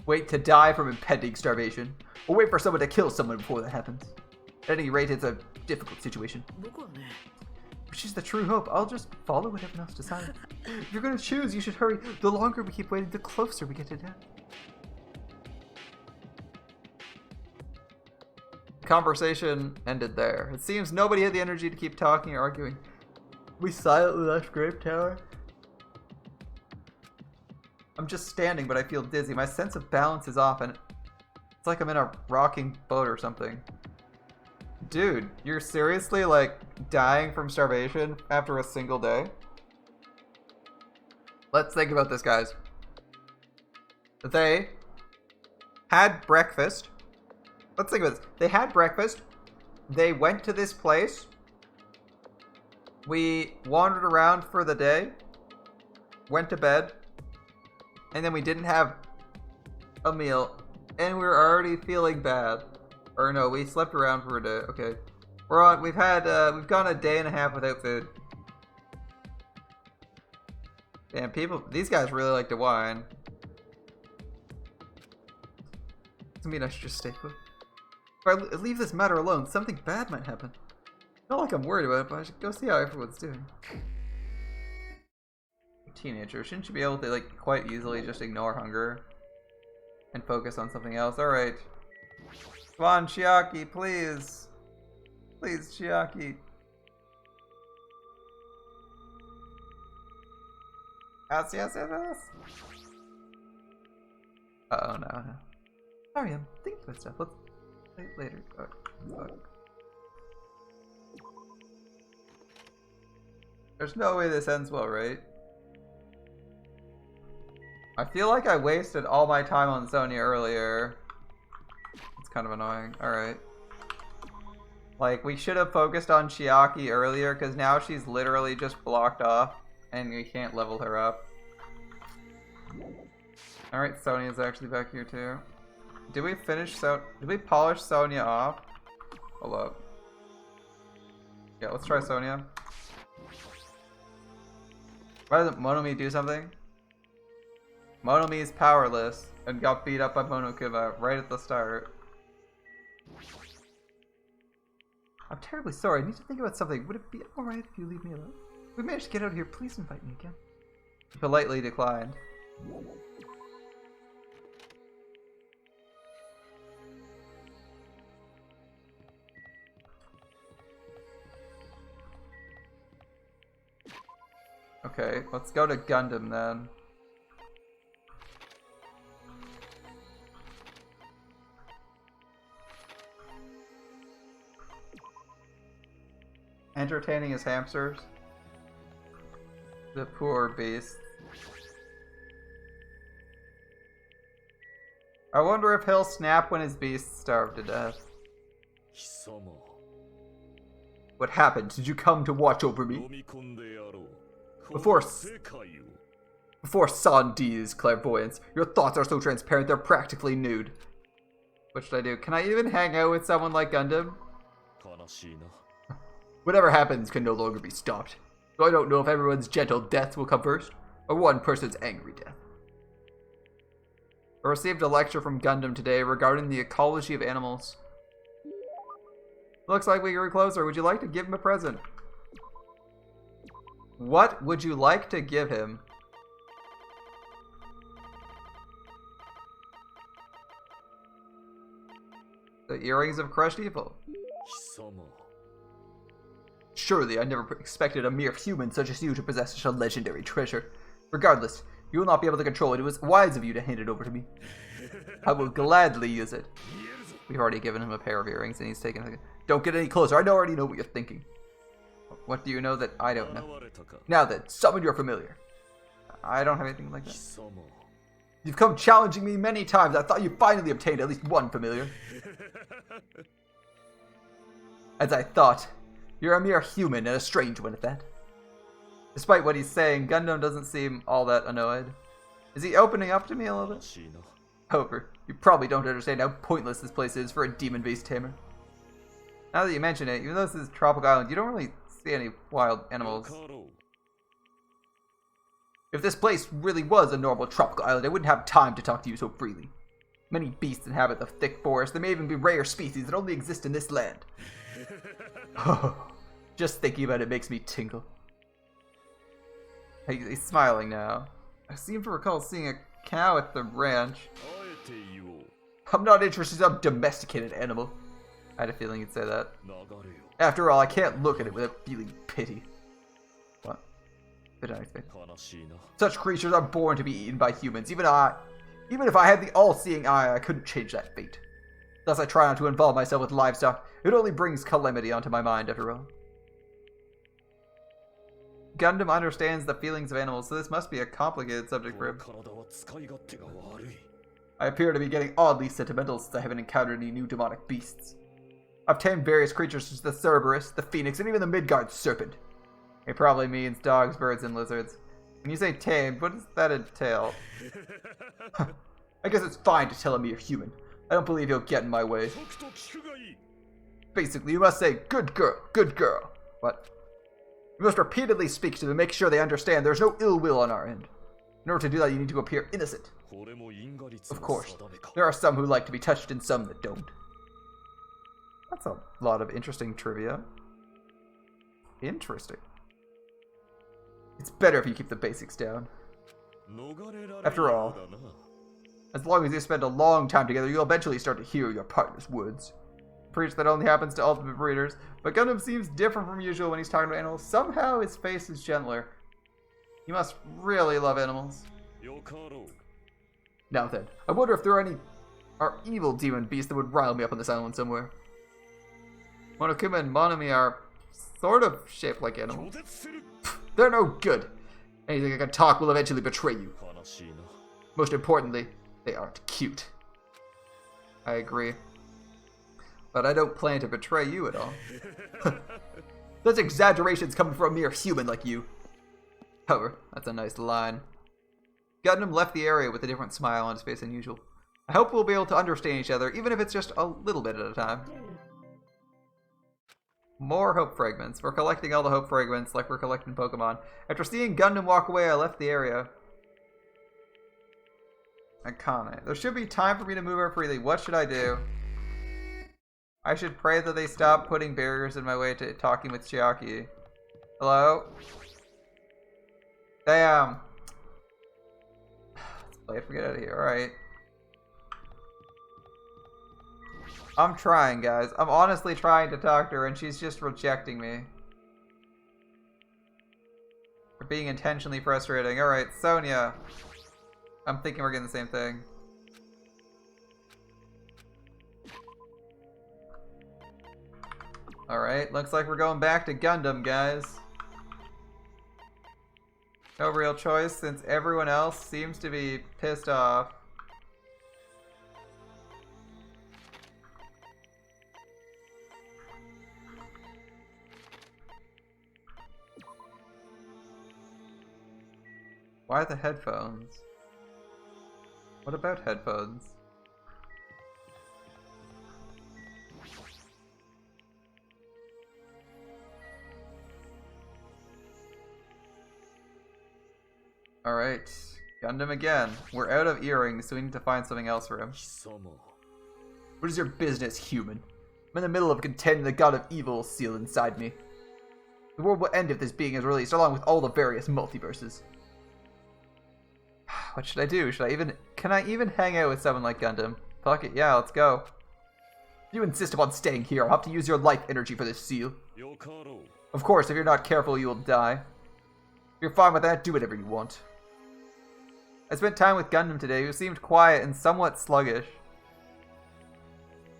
Wait to die from impending starvation, or wait for someone to kill someone before that happens. At any rate, it's a difficult situation. Which is the true hope. I'll just follow what everyone else decides. If you're gonna choose, you should hurry. The longer we keep waiting, the closer we get to death. Conversation ended there. It seems nobody had the energy to keep talking or arguing. We silently left Grape Tower. I'm just standing, but I feel dizzy. My sense of balance is off, and it's like I'm in a rocking boat or something. Dude, you're seriously, like, dying from starvation after a single day? Let's think about this, guys. They had breakfast. Let's think about this. They had breakfast. They went to this place. We wandered around for the day. Went to bed. And then we didn't have a meal. And we were already feeling bad. Or no, we slept around for a day. Okay. We've gone a day and a half without food. Damn, these guys really like to whine. Doesn't mean I should just stay put. If I leave this matter alone, something bad might happen. Not like I'm worried about it, but I should go see how everyone's doing. Teenager, shouldn't you be able to, like, quite easily just ignore hunger and focus on something else? Alright. Come on, Chiaki, please. Please, Chiaki. Yes, yes, yes, yes. Uh-oh, no. Sorry, I'm thinking about stuff. Let's play it later. There's no way this ends well, right? I feel like I wasted all my time on Sonia earlier. It's kind of annoying. Alright. Like, we should have focused on Chiaki earlier, because now she's literally just blocked off, and we can't level her up. Alright, Sonia's actually back here too. Did we finish did we polish Sonia off? Hold up. Yeah, let's try Sonia. Why doesn't Monomi do something? Monomi is powerless and got beat up by Monokuma right at the start. I'm terribly sorry. I need to think about something. Would it be alright if you leave me alone? If we managed to get out of here, please invite me again. He politely declined. Okay, let's go to Gundam then. Entertaining his hamsters. The poor beast. I wonder if he'll snap when his beasts starve to death. What happened? Did you come to watch over me? Before Sandi's clairvoyance, your thoughts are so transparent they're practically nude. What should I do? Can I even hang out with someone like Gundam? Whatever happens can no longer be stopped. So I don't know if everyone's gentle death will come first, or one person's angry death. I received a lecture from Gundam today regarding the ecology of animals. Looks like we grew closer. Would you like to give him a present? What would you like to give him? The earrings of crushed evil. Surely I never expected a mere human such as you to possess such a legendary treasure. Regardless, you will not be able to control it. It was wise of you to hand it over to me. I will gladly use it. We've already given him a pair of earrings and he's taken it. Don't get any closer. I already know what you're thinking. What do you know that I don't know? Now then, summon your familiar. I don't have anything like that. You've come challenging me many times. I thought you finally obtained at least one familiar. As I thought. You're a mere human and a strange one at that. Despite what he's saying, Gundam doesn't seem all that annoyed. Is he opening up to me a little bit? However, you probably don't understand how pointless this place is for a demon-based tamer. Now that you mention it, even though this is a tropical island, you don't really see any wild animals. If this place really was a normal tropical island, I wouldn't have time to talk to you so freely. Many beasts inhabit the thick forest. There may even be rare species that only exist in this land. Just thinking about it makes me tingle. He's smiling now. I seem to recall seeing a cow at the ranch. I'm not interested in some domesticated animal. I had a feeling you'd say that. After all, I can't look at it without feeling pity. What? Bit unexpected. Such creatures are born to be eaten by humans. Even if I had the all-seeing eye, I couldn't change that fate. Thus, I try not to involve myself with livestock. It only brings calamity onto my mind, after all. Gundam understands the feelings of animals, so this must be a complicated subject for him. I appear to be getting oddly sentimental since I haven't encountered any new demonic beasts. I've tamed various creatures such as the Cerberus, the Phoenix, and even the Midgard serpent. It probably means dogs, birds, and lizards. When you say tamed, what does that entail? I guess it's fine to tell him you're human. I don't believe he'll get in my way. Basically, you must say, good girl, good girl. What? You must repeatedly speak to them, make sure they understand there's no ill will on our end. In order to do that, you need to appear innocent. Of course, there are some who like to be touched and some that don't. That's a lot of interesting trivia. Interesting. It's better if you keep the basics down. After all, as long as you spend a long time together, you'll eventually start to hear your partner's words. Preach that only happens to ultimate breeders, but Gundam seems different from usual when he's talking to animals. Somehow his face is gentler. He must really love animals. Now then, I wonder if there are evil demon beasts that would rile me up on this island somewhere. Monokuma and Monami are sort of shaped like animals. They're no good. Anything that can talk will eventually betray you. Most importantly, they aren't cute. I agree. But I don't plan to betray you at all. Those exaggerations coming from a mere human like you. However, that's a nice line. Gundam left the area with a different smile on his face than usual. I hope we'll be able to understand each other, even if it's just a little bit at a time. More hope fragments. We're collecting all the hope fragments like we're collecting Pokemon. After seeing Gundam walk away, I left the area. Iconic. There should be time for me to move her freely. What should I do? I should pray that they stop putting barriers in my way to talking with Chiaki. Hello? Damn. Let's play it. Get out of here. Alright. I'm trying, guys. I'm honestly trying to talk to her, and she's just rejecting me. We're being intentionally frustrating. Alright, Sonia. I'm thinking we're getting the same thing. Alright, looks like we're going back to Gundam, guys. No real choice since everyone else seems to be pissed off. Why the headphones? What about headphones? Alright, Gundam again. We're out of earrings, so we need to find something else for him. What is your business, human? I'm in the middle of contending the god of evil sealed inside me. The world will end if this being is released, along with all the various multiverses. What should I do? Can I even hang out with someone like Gundam? Fuck it, yeah, let's go. If you insist upon staying here, I'll have to use your life energy for this seal. Of course, if you're not careful, you will die. If you're fine with that, do whatever you want. I spent time with Gundam today, who seemed quiet and somewhat sluggish.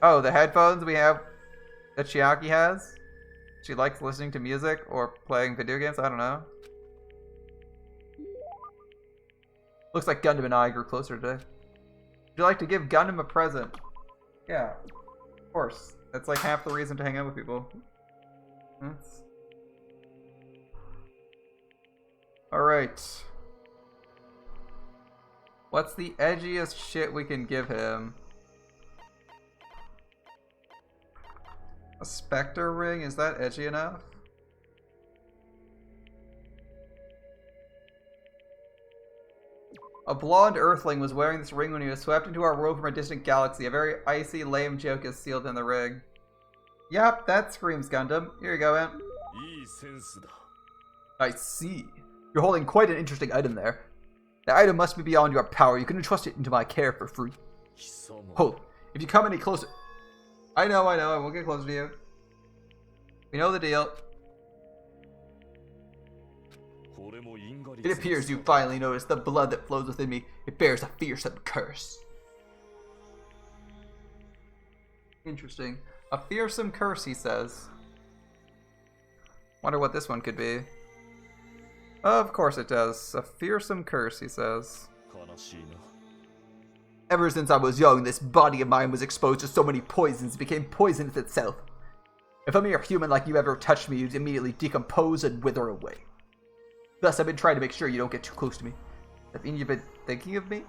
Oh, the headphones we have that Chiaki has? She likes listening to music or playing video games? I don't know. Looks like Gundam and I grew closer today. Would you like to give Gundam a present? Yeah, of course. That's like half the reason to hang out with people. Alright. What's the edgiest shit we can give him? A Spectre ring? Is that edgy enough? A blonde earthling was wearing this ring when he was swept into our world from a distant galaxy. A very icy, lame joke is sealed in the ring. Yep, that screams Gundam. Here you go, man. I see. You're holding quite an interesting item there. The item must be beyond your power. You can entrust it into my care for free. Hold. If you come any closer... I know. I won't get closer to you. We know the deal. It appears you finally noticed the blood that flows within me. It bears a fearsome curse. Interesting. A fearsome curse, he says. Wonder what this one could be. Of course it does. A fearsome curse, he says. Ever since I was young, this body of mine was exposed to so many poisons it became poisonous itself. If a mere human like you ever touched me, you'd immediately decompose and wither away. Thus, I've been trying to make sure you don't get too close to me. That mean you've been thinking of me?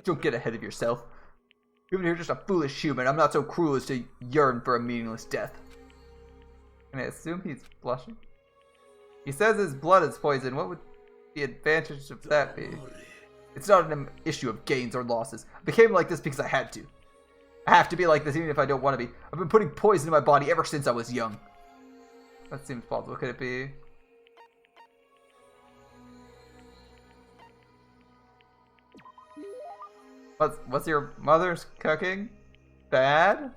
Don't get ahead of yourself. Even if you're just a foolish human, I'm not so cruel as to yearn for a meaningless death. Can I assume he's blushing? He says his blood is poison. What would the advantage of that be? It's not an issue of gains or losses. I became like this because I had to. I have to be like this even if I don't want to be. I've been putting poison in my body ever since I was young. That seems plausible. Could it be? What's your mother's cooking? Bad?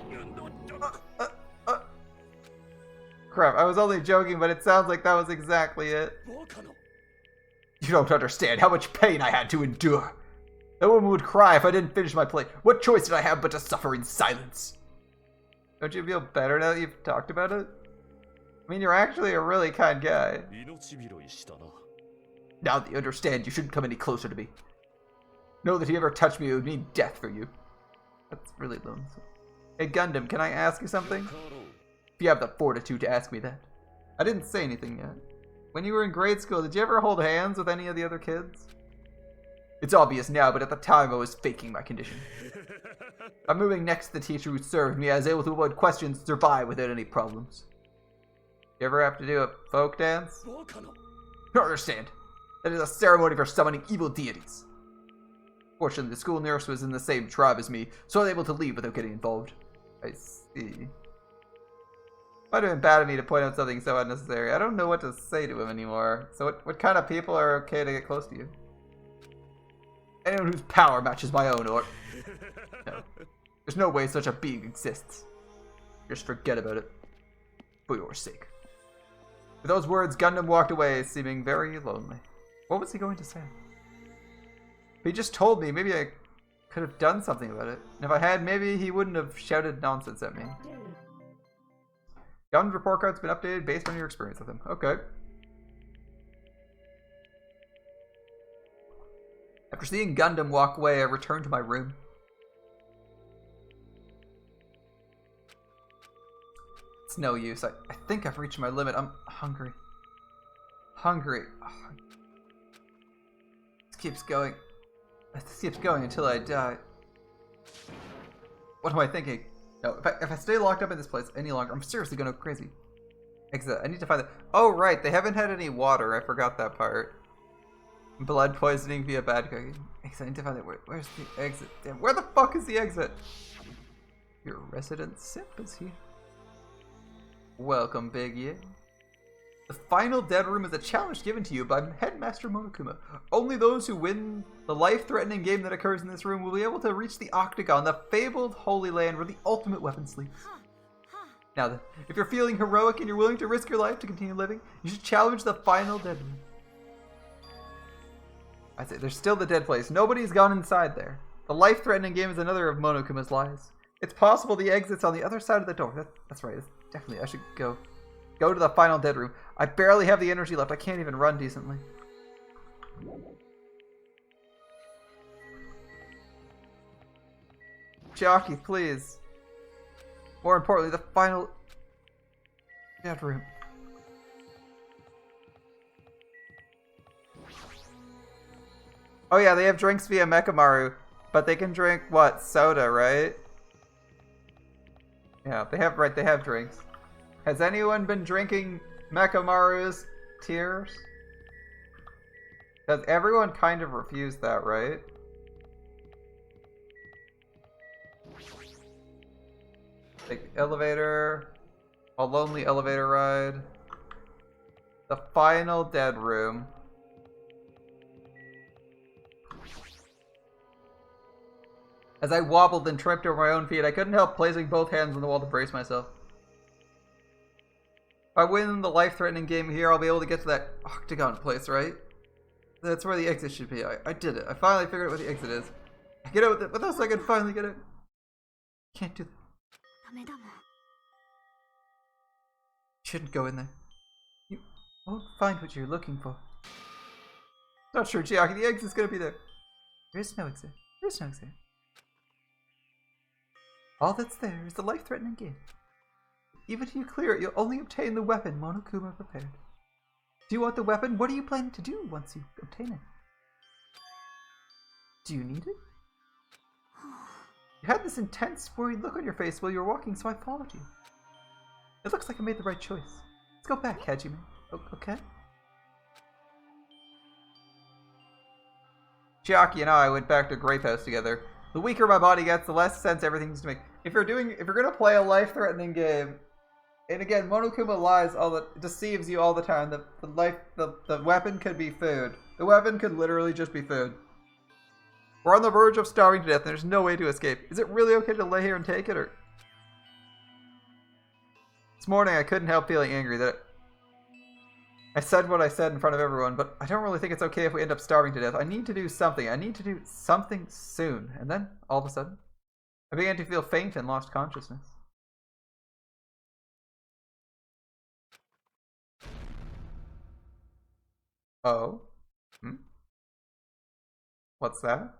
Crap, I was only joking, but it sounds like that was exactly it. You don't understand how much pain I had to endure. No woman would cry if I didn't finish my plate. What choice did I have but to suffer in silence? Don't you feel better now that you've talked about it? I mean, you're actually a really kind guy. Now that you understand, you shouldn't come any closer to me. Know that if you ever touch me, it would mean death for you. That's really lonesome. Hey, Gundam, can I ask you something? If you have the fortitude to ask me that. I didn't say anything yet. When you were in grade school, did you ever hold hands with any of the other kids? It's obvious now, but at the time I was faking my condition. By moving next to the teacher who served me, I was able to avoid questions and survive without any problems. You ever have to do a folk dance? You don't understand. That is a ceremony for summoning evil deities. Fortunately, the school nurse was in the same tribe as me, so I was able to leave without getting involved. I see. Might have been bad of me to point out something so unnecessary. I don't know what to say to him anymore. So what kind of people are okay to get close to you? Anyone whose power matches my own, or... No. There's no way such a being exists. Just forget about it. For your sake. With those words, Gundam walked away, seeming very lonely. What was he going to say? If he just told me, maybe I could have done something about it. And if I had, maybe he wouldn't have shouted nonsense at me. Gundam's report card's been updated based on your experience with him. Okay. After seeing Gundam walk away, I returned to my room. It's no use. I think I've reached my limit. I'm hungry. Hungry. Oh. This keeps going. This keeps going until I die. What am I thinking? No, if I stay locked up in this place any longer, I'm seriously gonna go crazy. Exit. I need to find the... Oh, right. They haven't had any water. I forgot that part. Blood poisoning via bad cooking. Exit. I need to find it. Where's the exit? Damn, where the fuck is the exit? Your resident simp is here. Welcome, Big Ye. The final dead room is a challenge given to you by Headmaster Monokuma. Only those who win the life-threatening game that occurs in this room will be able to reach the Octagon, the fabled Holy Land where the ultimate weapon sleeps. Now then, if you're feeling heroic and you're willing to risk your life to continue living, you should challenge the final dead room. I say, there's still the dead place. Nobody's gone inside there. The life-threatening game is another of Monokuma's lies. It's possible the exit's on the other side of the door. That's right. Definitely, I should go to the final dead room. I barely have the energy left. I can't even run decently. Jockey, please. More importantly, the final dead room. Oh yeah, they have drinks via Mechamaru, but they can drink what? Soda, right? Yeah, they have drinks. Has anyone been drinking Mechamaru's tears? Because everyone kind of refused that, right? Like, elevator. A lonely elevator ride. The final dead room. As I wobbled and tripped over my own feet, I couldn't help placing both hands on the wall to brace myself. If I win the life-threatening game here, I'll be able to get to that Octagon place, right? That's where the exit should be. I did it. I finally figured out what the exit is. I get out with it. What else I can finally get it? Can't do that. Shouldn't go in there. You won't find what you're looking for. Not sure, Chiaki. The exit's gonna be there. There is no exit. There is no exit. All that's there is the life-threatening game. Even if you clear it, you'll only obtain the weapon Monokuma prepared. Do you want the weapon? What are you planning to do once you obtain it? Do you need it? You had this intense, worried look on your face while you were walking, so I followed you. It looks like I made the right choice. Let's go back, Hajime. Okay? Chiaki and I went back to Grape House together. The weaker my body gets, the less sense everything needs to make. If you're gonna play a life-threatening game, and again, Monokuma lies deceives you all the time. The weapon could be food. The weapon could literally just be food. We're on the verge of starving to death, and there's no way to escape. Is it really okay to lay here and take it, or? This morning, I couldn't help feeling angry that I said what I said in front of everyone, but I don't really think it's okay if we end up starving to death. I need to do something. I need to do something soon. And then, all of a sudden, I began to feel faint and lost consciousness. Oh? What's that?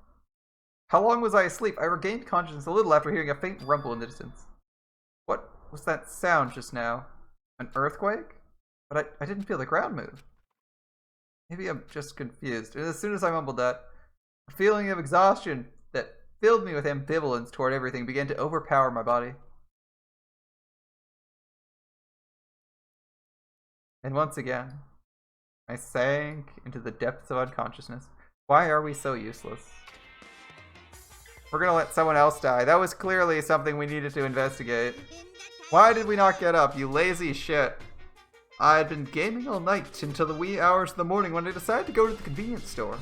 How long was I asleep? I regained consciousness a little after hearing a faint rumble in the distance. What was that sound just now? An earthquake? But I didn't feel the ground move. Maybe I'm just confused. And as soon as I mumbled that, a feeling of exhaustion that filled me with ambivalence toward everything began to overpower my body. And once again, I sank into the depths of unconsciousness. Why are we so useless? We're gonna let someone else die. That was clearly something we needed to investigate. Why did we not get up, you lazy shit? I had been gaming all night until the wee hours of the morning when I decided to go to the convenience store.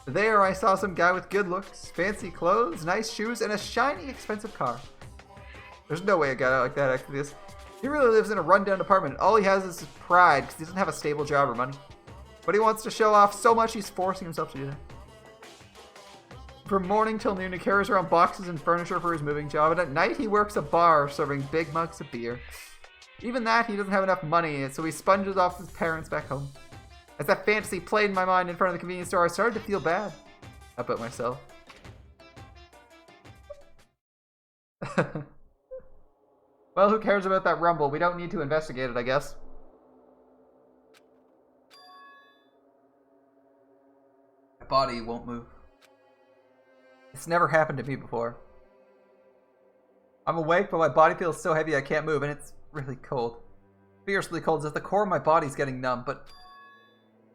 There I saw some guy with good looks, fancy clothes, nice shoes, and a shiny, expensive car. There's no way a guy like that actually is. He really lives in a rundown apartment. All he has is his pride because he doesn't have a stable job or money. But he wants to show off so much he's forcing himself to do that. From morning till noon, he carries around boxes and furniture for his moving job, and at night he works a bar serving big mugs of beer. Even that, he doesn't have enough money, so he sponges off his parents back home. As that fantasy played in my mind in front of the convenience store, I started to feel bad about myself. Well, who cares about that rumble? We don't need to investigate it, I guess. My body won't move. It's never happened to me before. I'm awake, but my body feels so heavy I can't move, and it's really cold. Fiercely cold, as if the core of my body's getting numb, but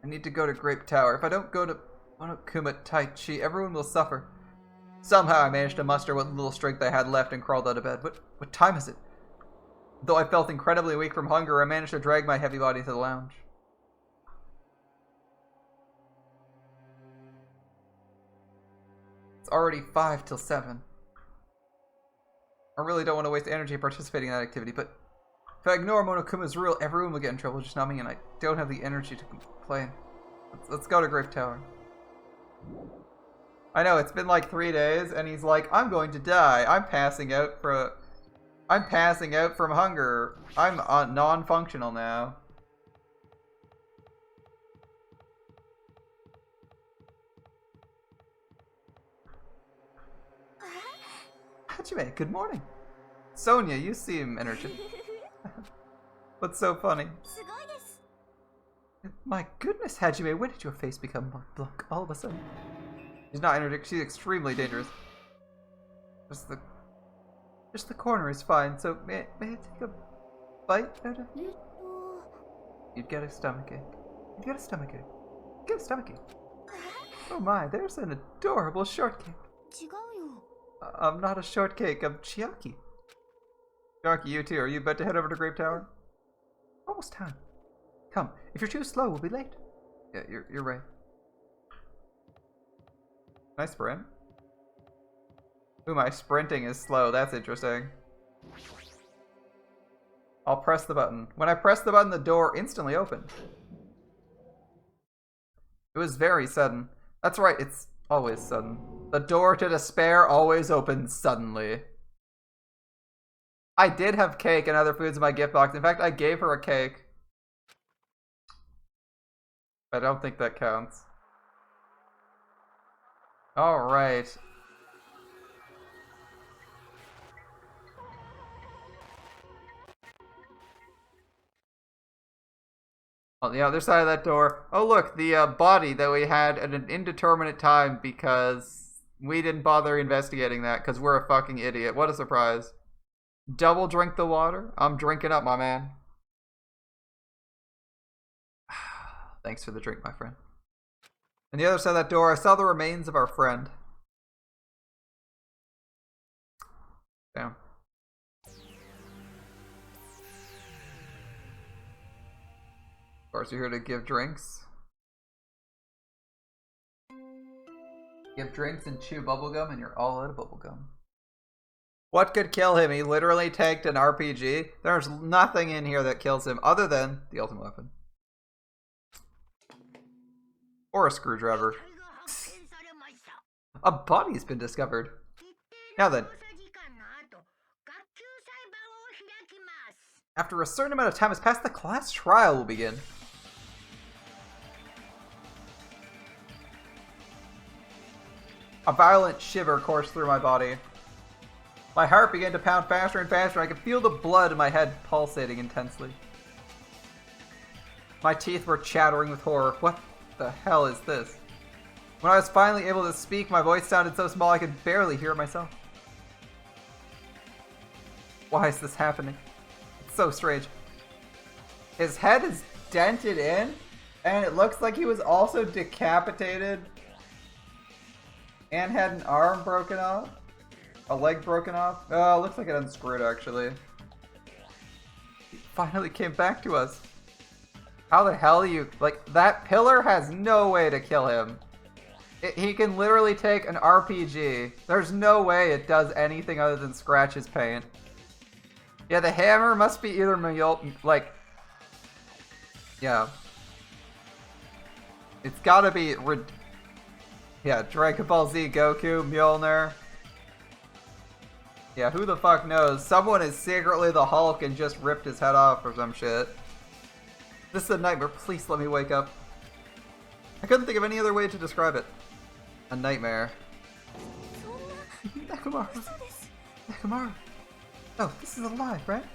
I need to go to Grape Tower. If I don't go to Monokuma Taichi, everyone will suffer. Somehow I managed to muster what little strength I had left and crawled out of bed. What time is it? Though I felt incredibly weak from hunger, I managed to drag my heavy body to the lounge. It's already 5 till 7. I really don't want to waste energy participating in that activity, but if I ignore Monokuma's rule, everyone will get in trouble, just not me, and I don't have the energy to complain. Let's go to Grape Tower. I know, it's been like 3 days, and he's like, I'm going to die. I'm passing out from hunger. I'm non-functional now. Hajime, good morning. Sonia, you seem energetic. What's so funny? My goodness, Hajime, when did your face become more blank all of a sudden? She's not energetic, she's extremely dangerous. Just the corner is fine, so may I take a bite out of you? You'd get a stomachache. You'd get a stomachache. Get a stomachache. Oh my, there's an adorable shortcake. I'm not a shortcake, I'm Chiaki. Chiaki, you too. Are you about to head over to Grape Tower? Almost time. Come, if you're too slow, we'll be late. Yeah, you're right. Nice sprint. Ooh, my sprinting is slow. That's interesting. I'll press the button. When I press the button, the door instantly opened. It was very sudden. That's right, it's always sudden. The door to despair always opens suddenly. I did have cake and other foods in my gift box. In fact, I gave her a cake. I don't think that counts. Alright. On the other side of that door. Oh look, the body that we had at an indeterminate time because we didn't bother investigating that because we're a fucking idiot. What a surprise. Double drink the water? I'm drinking up, my man. Thanks for the drink, my friend. On the other side of that door, I saw the remains of our friend. Damn. Of course, you're here to give drinks. Give drinks and chew bubblegum, and you're all out of bubblegum. What could kill him? He literally tanked an RPG. There's nothing in here that kills him other than the ultimate weapon. Or a screwdriver. A body's been discovered. Now then. After a certain amount of time has passed, the class trial will begin. A violent shiver coursed through my body. My heart began to pound faster and faster. I could feel the blood in my head pulsating intensely. My teeth were chattering with horror. What the hell is this? When I was finally able to speak, my voice sounded so small I could barely hear it myself. Why is this happening? It's so strange. His head is dented in, and it looks like he was also decapitated and had an arm broken off. A leg broken off. Oh, looks like it unscrewed actually. He finally came back to us. How the hell you... Like, that pillar has no way to kill him. He can literally take an RPG. There's no way it does anything other than scratch his paint. Yeah, the hammer must be either like... Yeah. It's gotta be... Yeah, Dragon Ball Z, Goku, Mjolnir. Yeah, who the fuck knows? Someone is secretly the Hulk and just ripped his head off or some shit. This is a nightmare. Please let me wake up. I couldn't think of any other way to describe it. A nightmare. Nekomaru. Nekomaru. Oh, this is alive, right?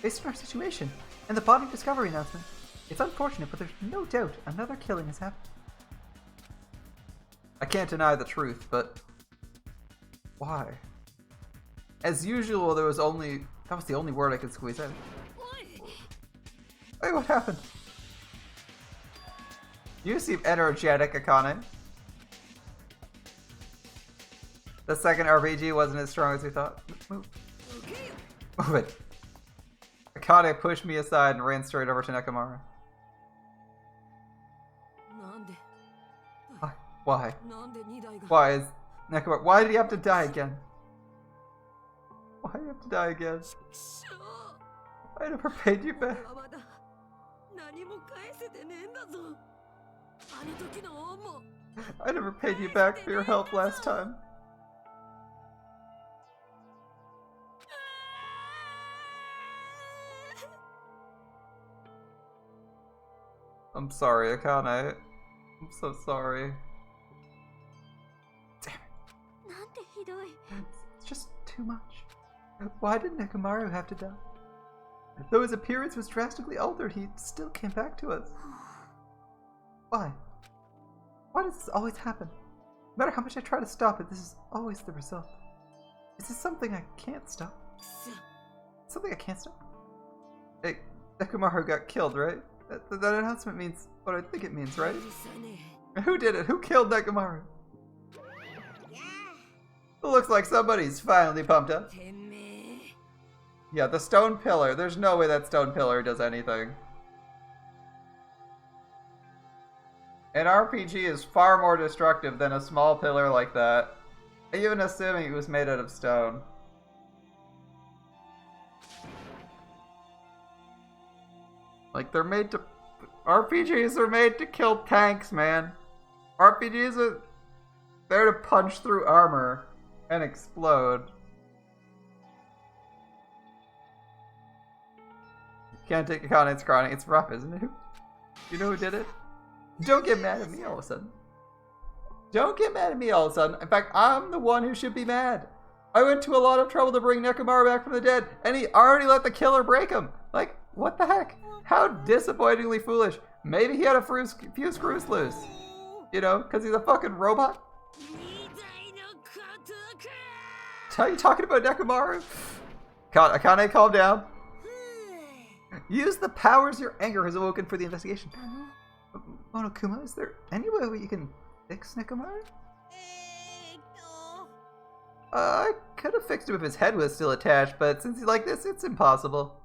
Based on our situation and the body discovery announcement, it's unfortunate, but there's no doubt another killing has happened. I can't deny the truth, but why? As usual, there was only... That was the only word I could squeeze out. Hey, what happened? You seem energetic, Akane. The second RPG wasn't as strong as we thought. Move. Move it. Akane pushed me aside and ran straight over to Nekomaru. Why? Why is Nekomaru... Why did he have to die again? Why do you have to die again? I never paid you back. I never paid you back for your help last time. I'm sorry, Akane. I'm so sorry. Damn it. It's just too much. Why did Nekomaru have to die? Though his appearance was drastically altered, he still came back to us. Why? Why does this always happen? No matter how much I try to stop it, this is always the result. Is this something I can't stop? Something I can't stop? Hey, Nekomaru got killed, right? That announcement means what I think it means, right? Who did it? Who killed Nekomaru? It looks like somebody's finally pumped up. Yeah, the stone pillar. There's no way that stone pillar does anything. An RPG is far more destructive than a small pillar like that. Even assuming it was made out of stone. Like, they're made to... RPGs are made to kill tanks, man. RPGs are there to punch through armor and explode. Can't take Akane's crying. It's rough, isn't it? You know who did it? Don't get mad at me all of a sudden. Don't get mad at me all of a sudden. In fact, I'm the one who should be mad. I went to a lot of trouble to bring Nekomaru back from the dead, and he already let the killer break him. Like, what the heck? How disappointingly foolish. Maybe he had a few screws loose. You know, because he's a fucking robot? Are you talking about Nekomaru? Akane, calm down. Use the powers your anger has awoken for the investigation. Monokuma, is there any way you can fix Nekomaru? I could have fixed him if his head was still attached, but since he's like this, it's impossible.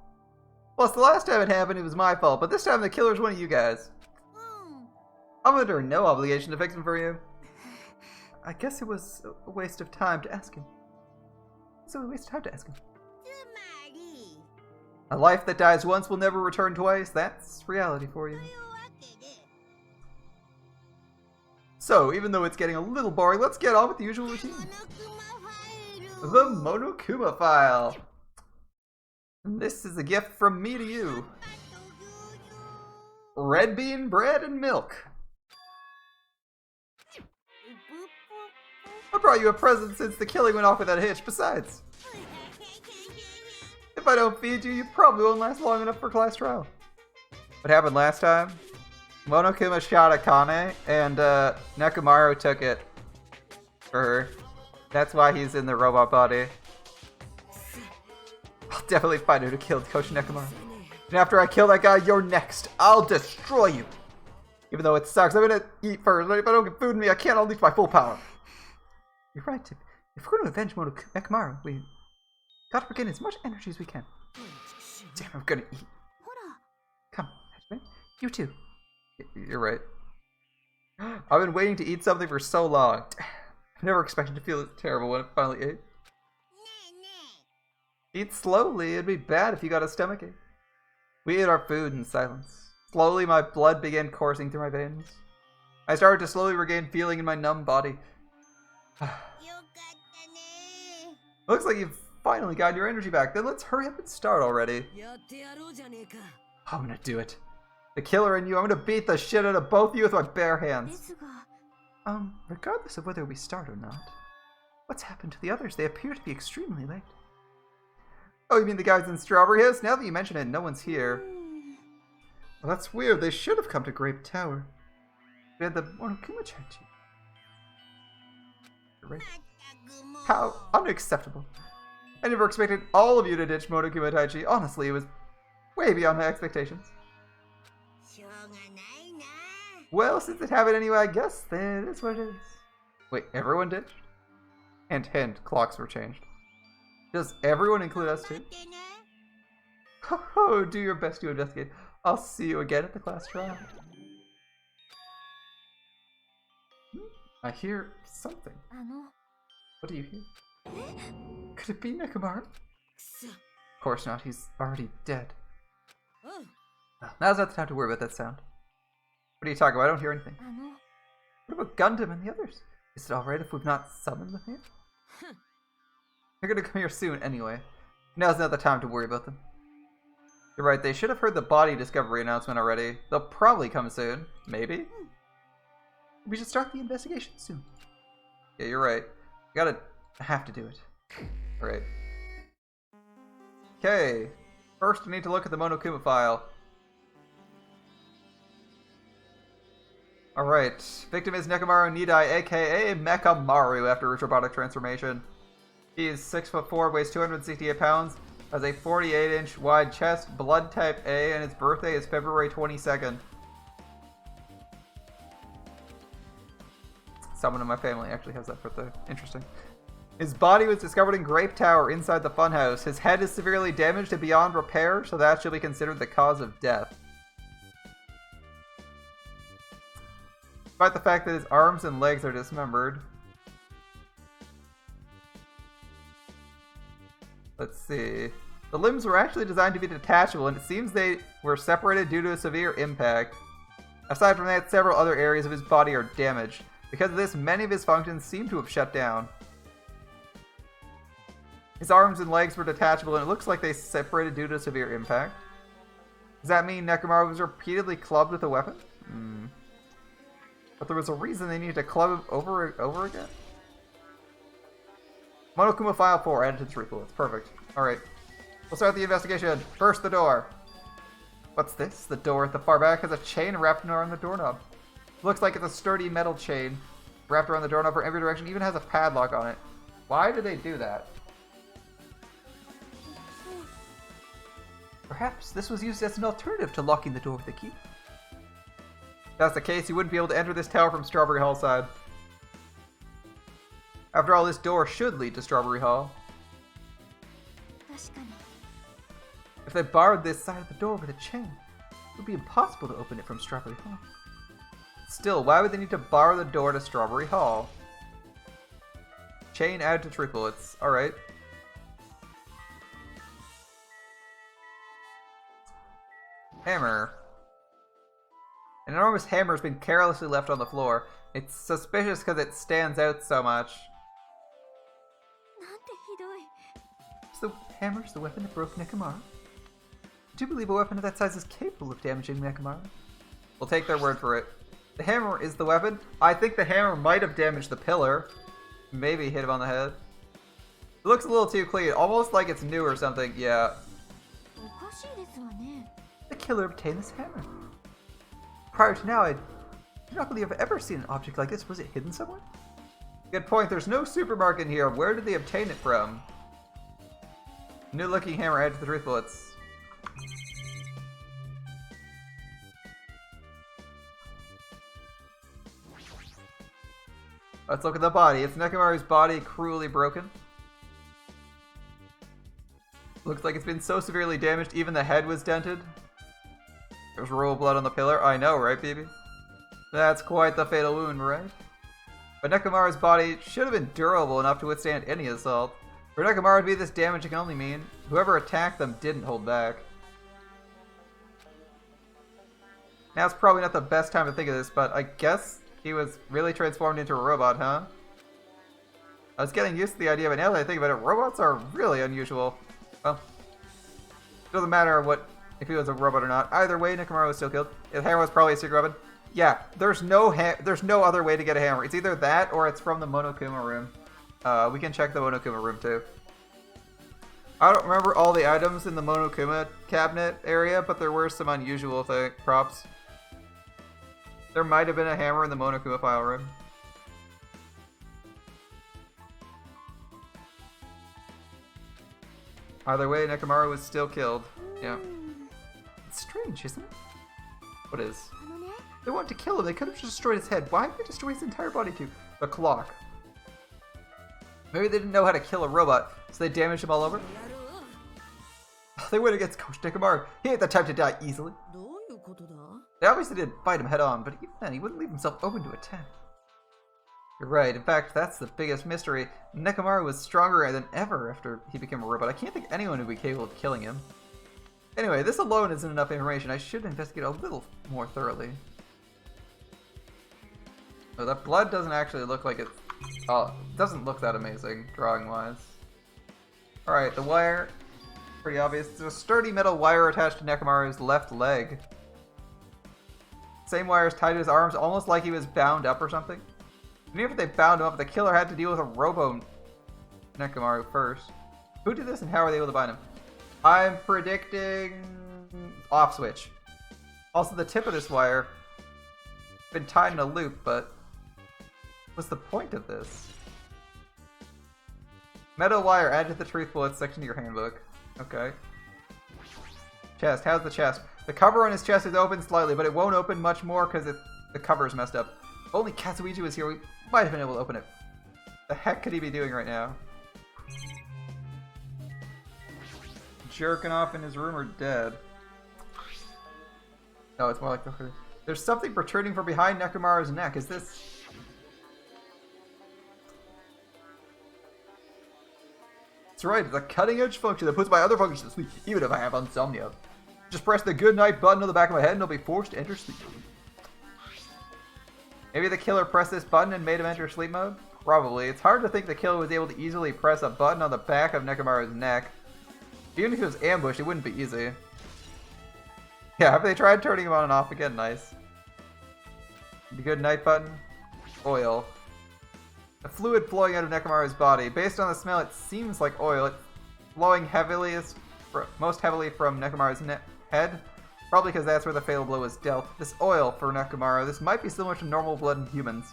Plus, the last time it happened, it was my fault, but this time the killer's one of you guys. I'm under no obligation to fix him for you. I guess it was a waste of time to ask him. A life that dies once will never return twice. That's reality for you. So, even though it's getting a little boring, let's get on with the usual routine. The Monokuma file. And this is a gift from me to you. Red bean bread and milk. I brought you a present since the killing went off without a hitch. Besides, if I don't feed you, you probably won't last long enough for class trial. What happened last time? Monokuma shot Akane, and Nekomaru took it for her. That's why he's in the robot body. I'll definitely find who killed Coach Nekomaru. And after I kill that guy, you're next. I'll destroy you. Even though it sucks, I'm gonna eat first. If I don't get food in me, I can't unleash my full power. You're right, Tip. If we're gonna avenge Nekomaru, we gotta regain as much energy as we can. Damn, I'm gonna eat. Come, Hajime. You too. You're right. I've been waiting to eat something for so long. I never expected to feel this terrible when it finally ate. Eat slowly. It'd be bad if you got a stomachache. We ate our food in silence. Slowly, my blood began coursing through my veins. I started to slowly regain feeling in my numb body. Looks like you've finally gotten your energy back. Then let's hurry up and start already. I'm gonna do it. The killer and you, I'm gonna beat the shit out of both of you with my bare hands. Regardless of whether we start or not, what's happened to the others? They appear to be extremely late. Oh, you mean the guys in Strawberry House? Now that you mention it, no one's here. Well, that's weird. They should have come to Grape Tower. We had the Monokuma check to you. Right. How unacceptable. I never expected all of you to ditch Monokuma Taichi. Honestly, it was way beyond my expectations. Well, since it happened anyway, I guess that is what it is. Wait, everyone ditched? Hint, hint, clocks were changed. Does everyone include us too? Oh, do your best to investigate. I'll see you again at the class trial. I hear something. What do you hear? Could it be Nekomaru? Of course not, he's already dead. Now's not the time to worry about that sound. What are you talking about? I don't hear anything. What about Gundam and the others? Is it alright if we've not summoned them here? They're gonna come here soon anyway. Now's not the time to worry about them. You're right, they should have heard the body discovery announcement already. They'll probably come soon. Maybe? We should start the investigation soon. Yeah, you're right. I have to do it. Alright. Okay. First, we need to look at the Monokuma file. Alright. Victim is Nekomaru Nidai, aka Mechamaru, after his robotic transformation. He is 6'4", weighs 268 pounds, has a 48-inch wide chest, blood type A, and his birthday is February 22nd. Someone in my family actually has that birthday. Interesting. His body was discovered in Grape Tower inside the funhouse. His head is severely damaged and beyond repair, so that should be considered the cause of death. Despite the fact that his arms and legs are dismembered. Let's see. The limbs were actually designed to be detachable, and it seems they were separated due to a severe impact. Aside from that, several other areas of his body are damaged. Because of this, many of his functions seem to have shut down. His arms and legs were detachable, and it looks like they separated due to a severe impact. Does that mean Nekomaru was repeatedly clubbed with a weapon? But there was a reason they needed to club him over again? Monokuma File 4 added to this report. It's perfect. Alright. We'll start the investigation. First, the door. What's this? The door at the far back has a chain wrapped around the doorknob. Looks like it's a sturdy metal chain wrapped around the doorknob from every direction. Even has a padlock on it. Why do they do that? Perhaps this was used as an alternative to locking the door with a key. If that's the case, you wouldn't be able to enter this tower from Strawberry Hall side. After all, this door should lead to Strawberry Hall. If they barred this side of the door with a chain, it would be impossible to open it from Strawberry Hall. Still, why would they need to bar the door to Strawberry Hall? Chain added to truth bullets. Alright. Hammer. An enormous hammer has been carelessly left on the floor. It's suspicious because it stands out so much. So, hammer's the weapon that broke Nekomaru? I do believe a weapon of that size is capable of damaging Nekomaru. We'll take their word for it. The hammer is the weapon. I think the hammer might have damaged the pillar. Maybe hit him on the head. It looks a little too clean, almost like it's new or something. Yeah. The killer obtained this hammer. Prior to now, I do not believe I've ever seen an object like this. Was it hidden somewhere? Good point. There's no supermarket here. Where did they obtain it from? New looking hammer added to the truth bullets. Let's look at the body. It's Nekomaru's body, cruelly broken. Looks like it's been so severely damaged, even the head was dented. There's royal blood on the pillar. I know, right, baby? That's quite the fatal wound, right? But Nekomaru's body should have been durable enough to withstand any assault. For Nekomaru to be this damaged, it can only mean whoever attacked them didn't hold back. Now it's probably not the best time to think of this, but I guess he was really transformed into a robot, huh? I was getting used to the idea, but now that I think about it, robots are really unusual. Well, it doesn't matter if he was a robot or not. Either way, Nekomaru was still killed. The hammer was probably a secret weapon. Yeah, there's no other way to get a hammer. It's either that or it's from the Monokuma room. We can check the Monokuma room too. I don't remember all the items in the Monokuma cabinet area, but there were some unusual props. There might have been a hammer in the Monokuma file room. Either way, Nekomaru was still killed. Yeah. It's strange, isn't it? What is? They wanted to kill him. They could have just destroyed his head. Why did they destroy his entire body too? The clock. Maybe they didn't know how to kill a robot, so they damaged him all over? They went against Coach Nekomaru. He ain't the type to die easily. They obviously didn't fight him head on, but even then, he wouldn't leave himself open to attack. You're right. In fact, that's the biggest mystery. Nekomaru was stronger than ever after he became a robot. I can't think anyone would be capable of killing him. Anyway, this alone isn't enough information. I should investigate a little more thoroughly. Oh, that blood doesn't actually look like it. Oh, it doesn't look that amazing, drawing-wise. Alright, the wire. Pretty obvious. There's a sturdy metal wire attached to Nekomaru's left leg. Same wire is tied to his arms, almost like he was bound up or something. And even if they bound him up, the killer had to deal with a robo Nekomaru first. Who did this and how are they able to bind him? I'm predicting off switch. Also, the tip of this wire been tied in a loop, but what's the point of this? Metal wire added to the truth bullets section of your handbook. Okay. Chest. How's the chest? The cover on his chest is open slightly, but it won't open much more because the cover's messed up. If only Katsuichi was here, we might have been able to open it. The heck could he be doing right now? Jerking off in his room or dead? No, it's more like the... There's something protruding from behind Nekomaru's neck. Is this... That's right, it's a cutting-edge function that puts my other functions to sleep, even if I have insomnia. Just press the good night button on the back of my head and I'll be forced to enter sleep mode. Maybe the killer pressed this button and made him enter sleep mode? Probably. It's hard to think the killer was able to easily press a button on the back of Nekomaru's neck. Even if he was ambushed, it wouldn't be easy. Yeah, have they tried turning him on and off again? Nice. The good night button. Oil. A fluid flowing out of Nekomaru's body. Based on the smell, it seems like oil. It's flowing most heavily from Nekomaru's head. Probably because that's where the fatal blow was dealt. This oil for Nekomaru. This might be similar to normal blood in humans.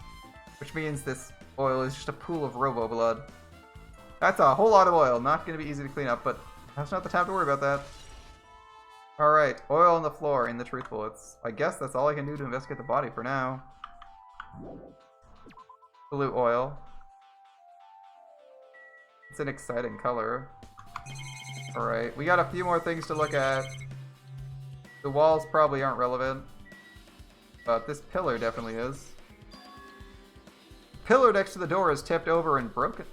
Which means this oil is just a pool of robo blood. That's a whole lot of oil. Not going to be easy to clean up, but that's not the time to worry about that. Alright, oil on the floor in the truth bullets. I guess that's all I can do to investigate the body for now. Blue oil. It's an exciting color. Alright, we got a few more things to look at. The walls probably aren't relevant. But this pillar definitely is. Pillar next to the door is tipped over and broken.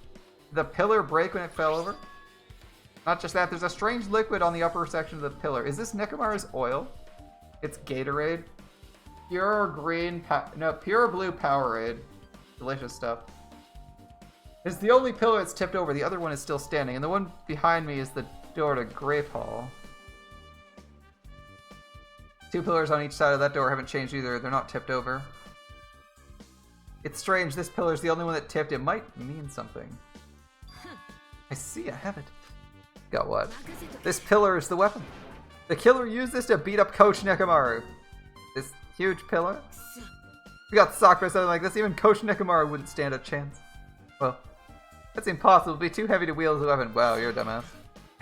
Did the pillar break when it fell over? Not just that, there's a strange liquid on the upper section of the pillar. Is this Nekomaru's oil? It's Gatorade. Pure green, pure blue Powerade. Delicious stuff. It's the only pillar that's tipped over. The other one is still standing. And the one behind me is the door to Grape Hall. 2 pillars on each side of that door haven't changed either. They're not tipped over. It's strange. This pillar's the only one that tipped. It might mean something. I see. I have it. Got what? This pillar is the weapon. The killer used this to beat up Coach Nekomaru. This huge pillar? We got socked by something like this. Even Coach Nekomaru wouldn't stand a chance. Well, that's impossible. It'd be too heavy to wield as a weapon. Wow, you're a dumbass.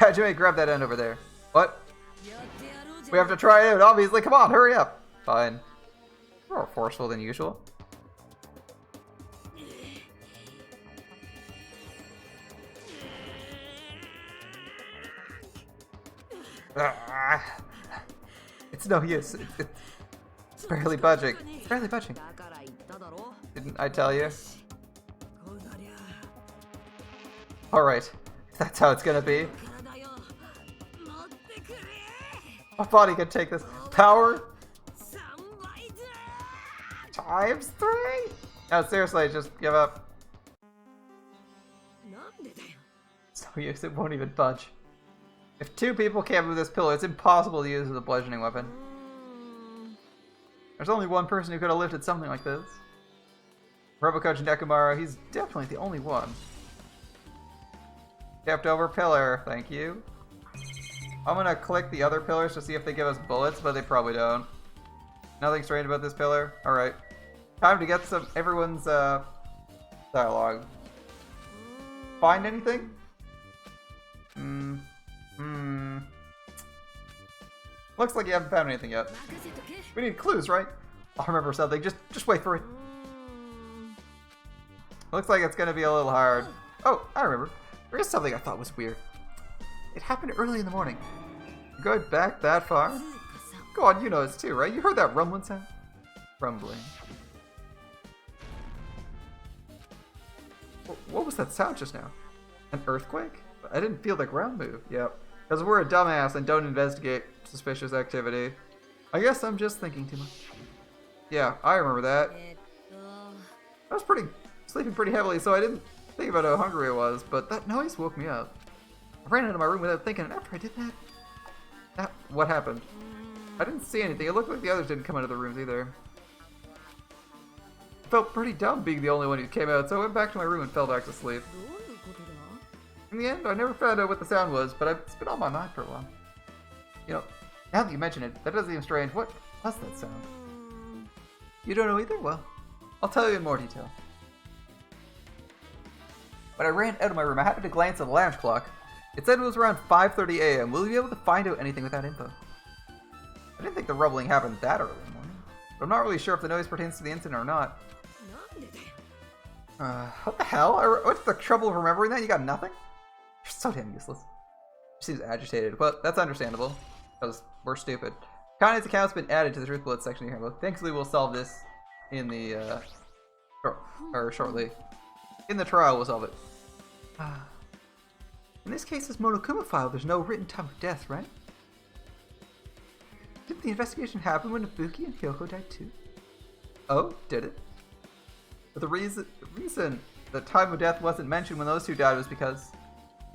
Hajime, grab that end over there. What? We have to try it out, obviously. Come on, hurry up. Fine. More forceful than usual. It's no use. It's barely budging. It's barely budging. Didn't I tell you? Alright. That's how it's gonna be. My body can take this. Power times 3? No, seriously, just give up. It's no use, it won't even budge. If 2 people can't move this pillar, it's impossible to use as a bludgeoning weapon. There's only one person who could have lifted something like this. Robocoach Nekomaru, he's definitely the only one. Kept over pillar, thank you. I'm gonna click the other pillars to see if they give us bullets, but they probably don't. Nothing strange about this pillar. Alright. Time to get some everyone's dialogue. Find anything? Looks like you haven't found anything yet. We need clues, right? I'll remember something. Just wait for it. Looks like it's gonna be a little hard. Oh, I remember. There is something I thought was weird. It happened early in the morning. You're going back that far? Go on, you noticed too, right? You heard that rumbling sound? Rumbling. What was that sound just now? An earthquake? I didn't feel the ground move. Yep. Because we're a dumbass and don't investigate suspicious activity. I guess I'm just thinking too much. Yeah, I remember that. I was sleeping pretty heavily, so I didn't think about how hungry I was, but that noise woke me up. I ran out of my room without thinking, and after I did that, what happened? I didn't see anything. It looked like the others didn't come out of the rooms either. I felt pretty dumb being the only one who came out, so I went back to my room and fell back to sleep. In the end, I never found out what the sound was, but it's been on my mind for a while. You know, now that you mention it, that does seem strange. What was that sound? You don't know either? Well, I'll tell you in more detail. When I ran out of my room, I happened to glance at the lounge clock. It said it was around 5:30 a.m. Will you be able to find out anything with that info? I didn't think the rumbling happened that early in the morning, but I'm not really sure if the noise pertains to the incident or not. What the hell? What's the trouble of remembering that? You got nothing? You're so damn useless. She seems agitated. Well, that's understandable, because we're stupid. Kane's account's been added to the truth bullet section here, but thankfully we'll solve this in the, shortly. In the trial, we'll solve it. In this case, this Monokuma file, there's no written time of death, right? Didn't the investigation happen when Ibuki and Hyoko died too? Oh, did it? But the reason the time of death wasn't mentioned when those two died was because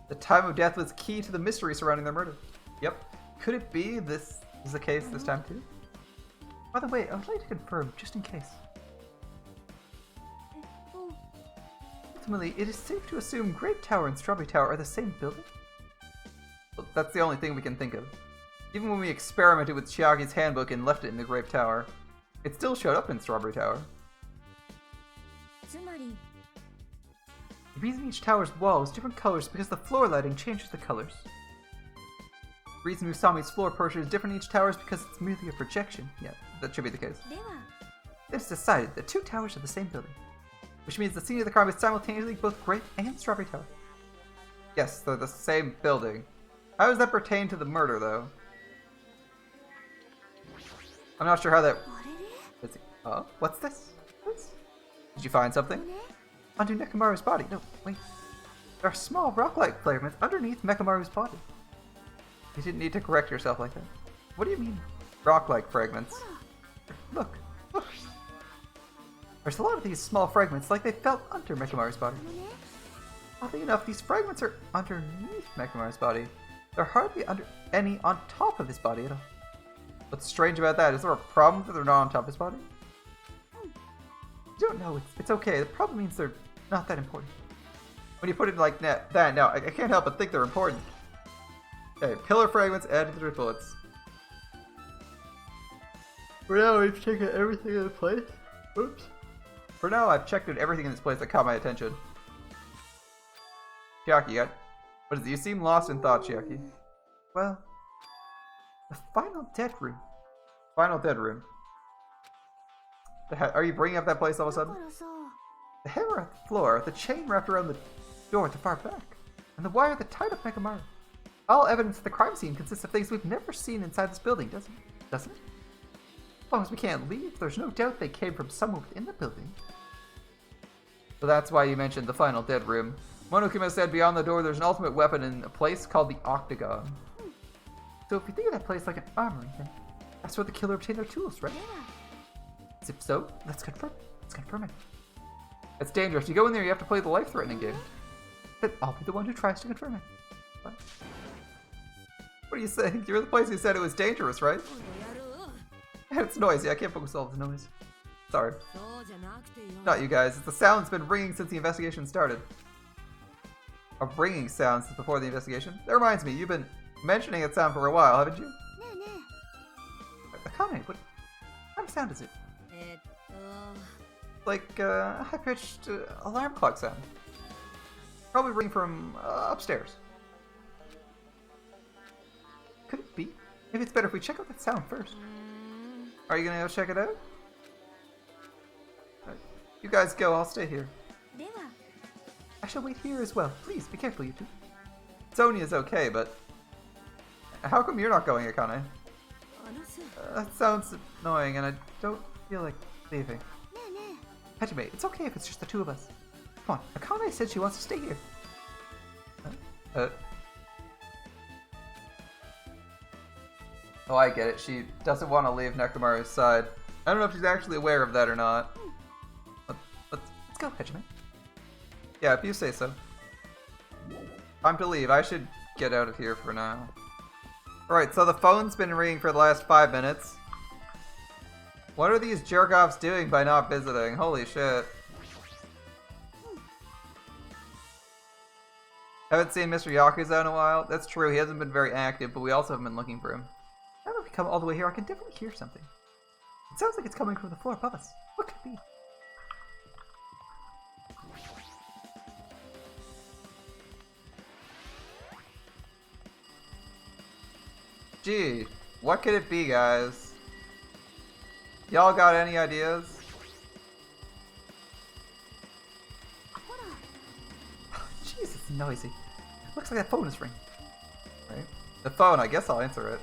the time of death was key to the mystery surrounding their murder. Yep. Could it be this is the case this time too? By the way, I would like to confirm, just in case. Ultimately, it is safe to assume Grape Tower and Strawberry Tower are the same building? Well, that's the only thing we can think of. Even when we experimented with Chiagi's handbook and left it in the Grape Tower, it still showed up in Strawberry Tower. The reason each tower's wall is different colors is because the floor lighting changes the colors. The reason Usami's floor portrait is different in each tower is because it's merely a projection. Yeah, that should be the case. It's decided that 2 towers are the same building, which means the scene of the crime is simultaneously both Grape and Strawberry Tower. Yes, they're the same building. How does that pertain to the murder, though? I'm not sure how that... Oh, what's this? Did you find something? Under Nekomaru's body. No, wait. There are small rock-like fragments underneath Nekomaru's body. You didn't need to correct yourself like that. What do you mean, rock-like fragments? Look. There's a lot of these small fragments like they fell under Nekomaru's body. Oddly enough, these fragments are underneath Nekomaru's body. There are hardly any on top of his body at all. What's strange about that? Is there a problem that they're not on top of his body? You don't know. It's okay. The problem means they're not that important. When you put it like that, no, I can't help but think they're important. Okay, pillar fragments added to the bullets. For now, we've checked everything in place. Oops. For now, I've checked out everything in this place that caught my attention. Chiaki, what is it? You seem lost in thought, Chiaki. Well, the final dead room. Final dead room. Are you bringing up that place all of a sudden? The hammer at the floor, the chain wrapped around the door at the far back, and the wire that tied up Nekomaru. All evidence of the crime scene consists of things we've never seen inside this building, doesn't it? As long as we can't leave, there's no doubt they came from somewhere within the building. So that's why you mentioned the final dead room. Monokuma said beyond the door there's an ultimate weapon in a place called the Octagon. So if you think of that place like an armory, then that's where the killer obtained their tools, right? If so, let's confirm it. It's dangerous. You go in there, you have to play the life-threatening game. Then I'll be the one who tries to confirm it. What are you saying? You're the place who said it was dangerous, right? It's noisy. I can't focus on all this noise. Sorry. Not you guys. It's the sound's been ringing since the investigation started. A ringing sound since before the investigation? That reminds me, you've been mentioning that sound for a while, haven't you? Akane, what kind of sound is it? Like a high-pitched alarm clock sound. Probably ringing from upstairs. Could it be? Maybe it's better if we check out that sound first. Are you gonna go check it out? You guys go, I'll stay here. I shall wait here as well. Please, be careful, you two. Sonia's okay, but... How come you're not going, Akane? That sounds annoying, and I don't feel like leaving. Hajime, it's okay if it's just the two of us. Come on, Akane said she wants to stay here. Oh, I get it. She doesn't want to leave Nekomaru's side. I don't know if she's actually aware of that or not. Let's go, Hajime. Yeah, if you say so. Time to leave. I should get out of here for now. Alright, so the phone's been ringing for the last 5 minutes. What are these jerk-offs doing by not visiting? Holy shit. Haven't seen Mr. Yakuza in a while. That's true, he hasn't been very active, but we also haven't been looking for him. Now that we come all the way here, I can definitely hear something. It sounds like it's coming from the floor above us. What could it be? Gee, what could it be, guys? Y'all got any ideas? Jeez, it's noisy. Looks like that phone is ringing. Right? The phone, I guess I'll answer it.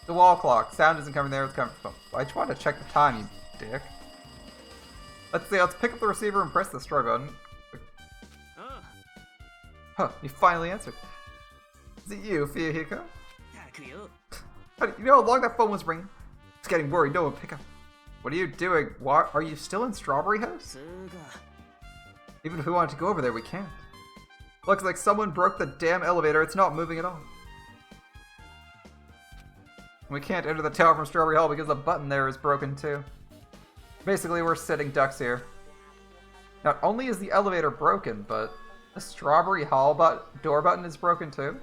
The wall clock. Sound isn't coming there, it's coming from the phone. I just wanted to check the time, you dick. Let's see, let's pick up the receiver and press the start button. Huh, you finally answered. Is it you, Fuyuhiko? You know how long that phone was ringing? It's getting worried, no one pick up. What are you doing? What? Are you still in Strawberry House? Even if we wanted to go over there, we can't. Looks like someone broke the damn elevator, it's not moving at all. We can't enter the tower from Strawberry Hall because the button there is broken too. Basically, we're sitting ducks here. Not only is the elevator broken, but the Strawberry Hall door button is broken too.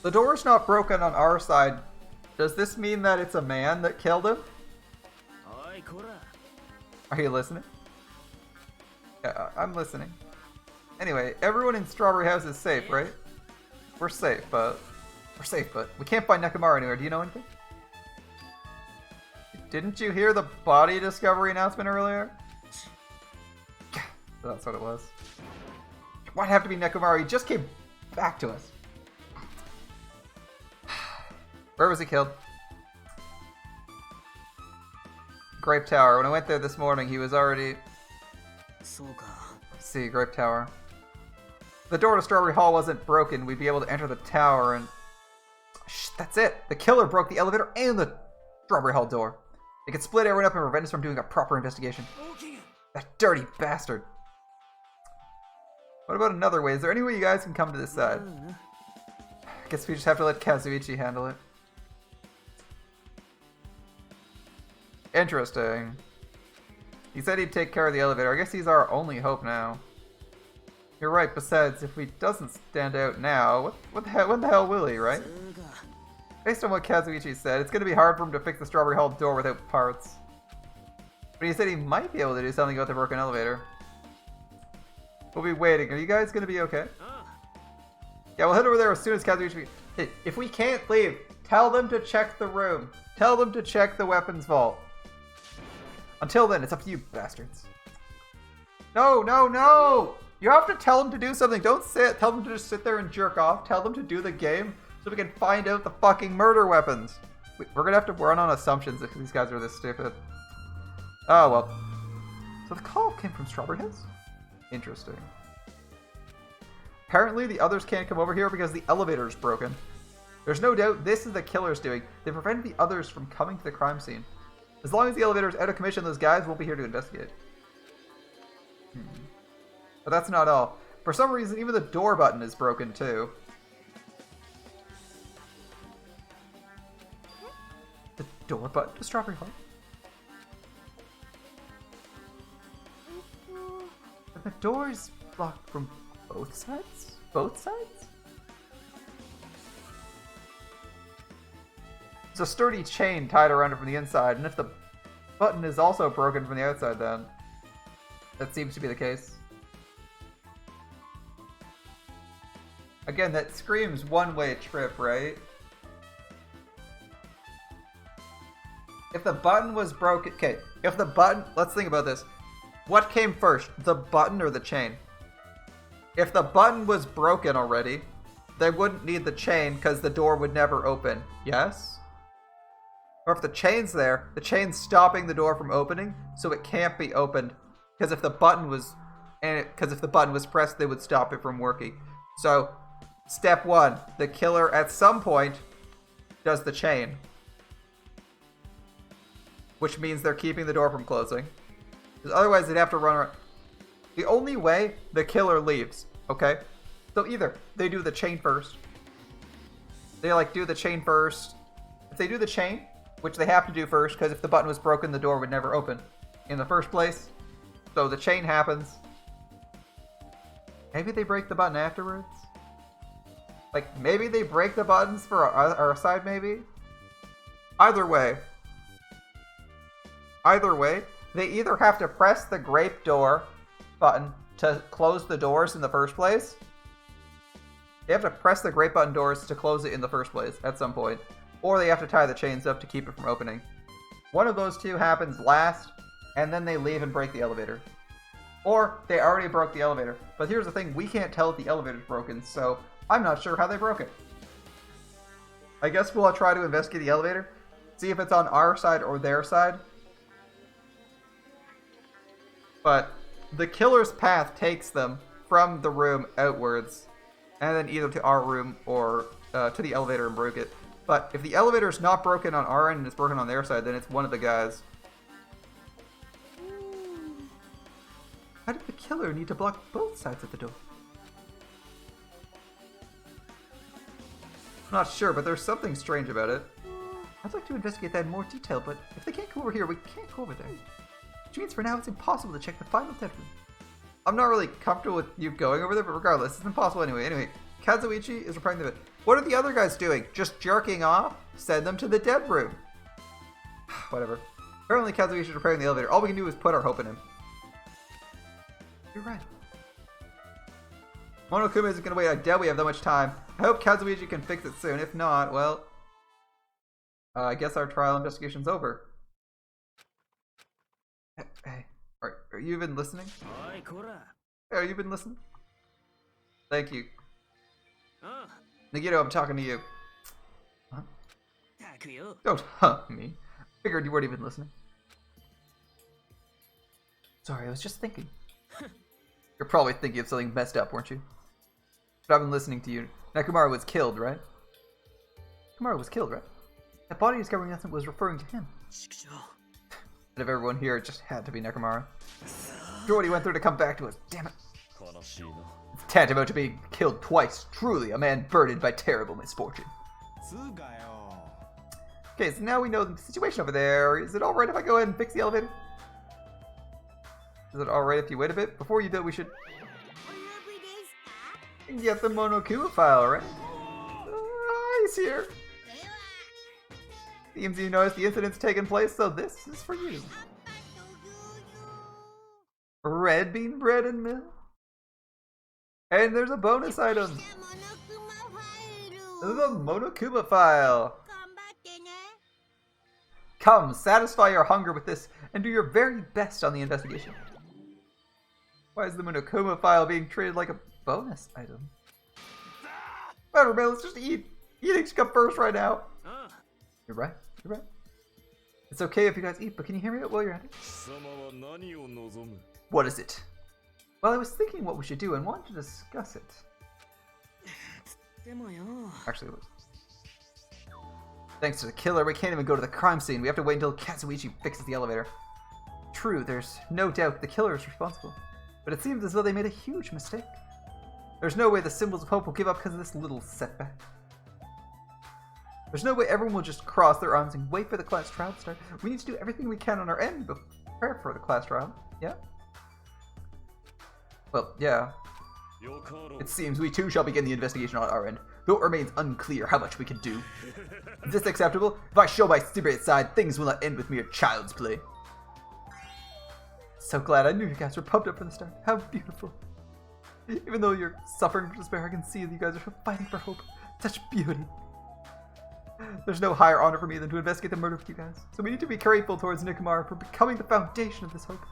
The door's not broken on our side. Does this mean that it's a man that killed him? Are you listening? Yeah, I'm listening. Anyway, everyone in Strawberry House is safe, right? We're safe, but We're safe, but we can't find Nekomaru anywhere. Do you know anything? Didn't you hear the body discovery announcement earlier? That's what it was. Why'd it have to be Nekomaru? He just came back to us. Where was he killed? Grape Tower. When I went there this morning, he was already... Let's see, Grape Tower. If the door to Strawberry Hall wasn't broken, we'd be able to enter the tower and... Shh, that's it! The killer broke the elevator and the Strawberry Hall door. It could split everyone up and prevent us from doing a proper investigation. That dirty bastard. What about another way? Is there any way you guys can come to this side? I guess we just have to let Kazuichi handle it. Interesting. He said he'd take care of the elevator. I guess he's our only hope now. You're right, besides, if he doesn't stand out now, when the hell will he, right? Based on what Kazuichi said, it's going to be hard for him to fix the Strawberry Hall door without parts. But he said he might be able to do something about the broken elevator. We'll be waiting. Are you guys going to be okay? Yeah, we'll head over there as soon as Kazuichi... Hey, if we can't leave, tell them to check the room. Tell them to check the weapons vault. Until then, it's up to you, bastards. No, no, no! You have to tell them to do something. Don't tell them to just sit there and jerk off. Tell them to do the game so we can find out the fucking murder weapons. We're gonna have to run on assumptions if these guys are this stupid. Oh, well. So the call came from Strawberry Hills? Interesting. Apparently the others can't come over here because the elevator is broken. There's no doubt this is the killer's doing. They prevented the others from coming to the crime scene. As long as the elevator is out of commission, those guys won't be here to investigate. But that's not all. For some reason, even the door button is broken too. The door button to Strawberry Hall? The door is blocked from both sides? Both sides? It's a sturdy chain tied around it from the inside, and if the button is also broken from the outside, then that seems to be the case. Again, that screams one-way trip, right? If the button was broken... Okay, if the button... Let's think about this. What came first, the button or the chain? If the button was broken already, they wouldn't need the chain because the door would never open. Yes? Or if the chain's there, the chain's stopping the door from opening, so it can't be opened. Because if the button was... Because if the button was pressed, they would stop it from working. So, step one, the killer at some point does the chain. Which means they're keeping the door from closing. Because otherwise they'd have to run around. The only way the killer leaves, okay? So either they do the chain first. They like do the chain first. If they do the chain, which they have to do first, because if the button was broken, the door would never open in the first place. So the chain happens. Maybe they break the button afterwards? Like, maybe they break the buttons for our side, maybe? Either way, they either have to press the grape door button to close the doors in the first place. They have to press the grape button doors to close it in the first place at some point. Or they have to tie the chains up to keep it from opening. One of those two happens last, and then they leave and break the elevator. Or they already broke the elevator. But here's the thing, we can't tell if the elevator's broken, so I'm not sure how they broke it. I guess we'll try to investigate the elevator, see if it's on our side or their side. But the killer's path takes them from the room outwards, and then either to our room or to the elevator and broke it. But if the elevator's not broken on our end and it's broken on their side, then it's one of the guys. How did the killer need to block both sides of the door? I'm not sure, but there's something strange about it. I'd like to investigate that in more detail, but if they can't come over here, we can't go over there. Which means for now it's impossible to check the final dead room. I'm not really comfortable with you going over there, but regardless, it's impossible anyway. Anyway, Kazuichi is repairing the bed. What are the other guys doing? Just jerking off? Send them to the dead room. Whatever. Apparently Kazuichi is repairing the elevator. All we can do is put our hope in him. You're right. Monokuma isn't gonna wait. I doubt we have that much time. I hope Kazuichi can fix it soon. If not, well, I guess our trial investigation's over. Hey, are you even listening? Hey, are you even listening? Thank you. Nagito, I'm talking to you. Huh? Don't hug me. Figured you weren't even listening. Sorry, I was just thinking. You're probably thinking of something messed up, weren't you? But I've been listening to you. Nekomaru was killed, right? Nekomaru was killed, right? That body discovering nothing was referring to him. Out of everyone here, it just had to be Nekomaru. After what he went through to come back to us, damn it. It's tantamount to being killed twice. Truly, a man burdened by terrible misfortune. Okay, so now we know the situation over there. Is it alright if I go ahead and fix the elevator? Is it alright if you wait a bit? Before you do, we should get the Monokuma file, right? He's here. Seems you noticed the incident's taken place, so this is for you. Red bean bread and milk. And there's a bonus item. The Monokuma file. Come, satisfy your hunger with this and do your very best on the investigation. Why is the Monokuma file being treated like a bonus item? Whatever, man, let's just eat. Eating should come first right now. You're right, you're right. It's okay if you guys eat, but can you hear me while you're at it? What is it? Well, I was thinking what we should do and wanted to discuss it. Actually, thanks to the killer, we can't even go to the crime scene. We have to wait until Kazuichi fixes the elevator. True, there's no doubt the killer is responsible. But it seems as though they made a huge mistake. There's no way the Symbols of Hope will give up because of this little setback. There's no way everyone will just cross their arms and wait for the class trial to start. We need to do everything we can on our end to prepare for the class trial. Yeah? Well, yeah. It seems we too shall begin the investigation on our end, though it remains unclear how much we can do. Is this acceptable? If I show my stupid side, things will not end with mere child's play. So glad I knew you guys were pumped up from the start. How beautiful. Even though you're suffering from despair, I can see that you guys are fighting for hope. Such beauty. There's no higher honor for me than to investigate the murder with you guys. So we need to be grateful towards Nekomaru for becoming the foundation of this hope.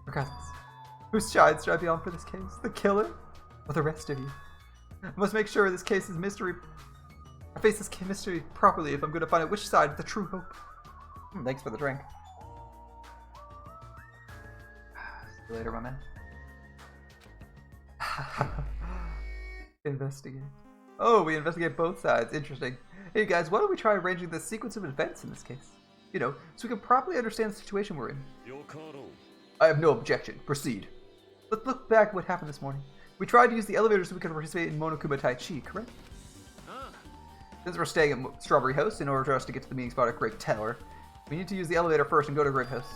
Regardless, whose side should I be on for this case? The killer? Or the rest of you? I must make sure this case is mystery. I face this mystery properly if I'm going to find out which side is the true hope. Thanks for the drink. See you later, my man. Investigate. Oh, we investigate both sides. Interesting. Hey guys, why don't we try arranging the sequence of events in this case? You know, so we can properly understand the situation we're in. I have no objection. Proceed. Let's look back at what happened this morning. We tried to use the elevator so we could participate in Monokuma Tai Chi, correct? Since we're staying at Strawberry House, in order for us to get to the meeting spot at Grape Tower, we need to use the elevator first and go to Grape House.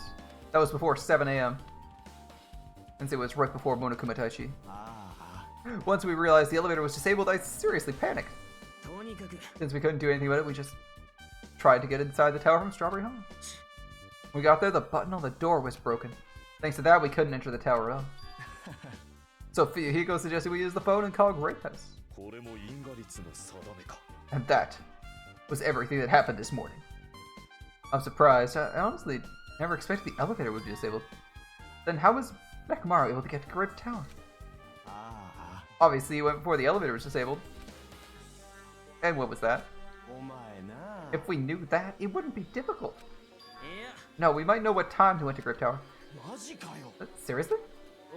That was before 7 a.m. Since it was right before Monokuma Tai Chi. Once we realized the elevator was disabled, I seriously panicked. Since we couldn't do anything about it, we just tried to get inside the tower from Strawberry Home. When we got there, the button on the door was broken. Thanks to that, we couldn't enter the tower up. So Hiko suggested we use the phone and call Grape House. And that was everything that happened this morning. I'm surprised. I honestly never expected the elevator would be disabled. Then how was Nekomaru able to get to Grape Tower? Obviously, he went before the elevator was disabled. And what was that? If we knew that, it wouldn't be difficult. No, we might know what time he went to Grape Tower. Seriously?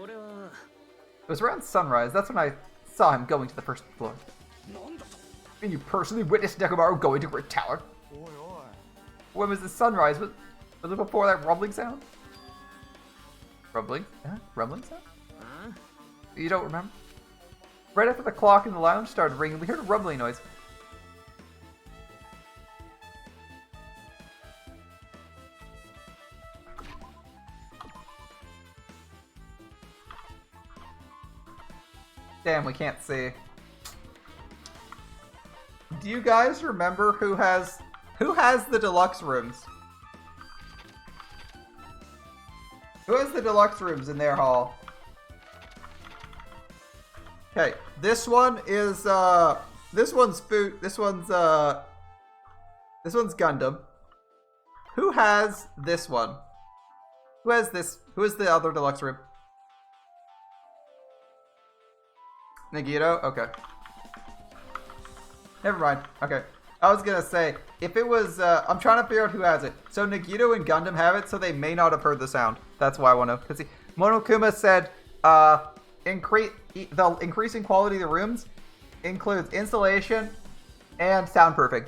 It was around sunrise. That's when I saw him going to the first floor. And you personally witnessed Nekomaru going to Grape Tower? When was the sunrise? Was it before that rumbling sound? Rumbling? Rumbling sound? You don't remember? Right after the clock in the lounge started ringing, we heard a rumbling noise. Damn, we can't see. Do you guys remember who has the deluxe rooms? Who has the deluxe rooms in their hall? Okay, this one is this one's food. This one's Gundam. Who has this one? Who has this? Who is the other deluxe room? Nagito? Okay. Never mind. Okay. I was gonna say, if it was, I'm trying to figure out who has it. So Nagito and Gundam have it, so they may not have heard the sound. That's why I want to. Because Monokuma said, the increasing quality of the rooms includes installation and soundproofing.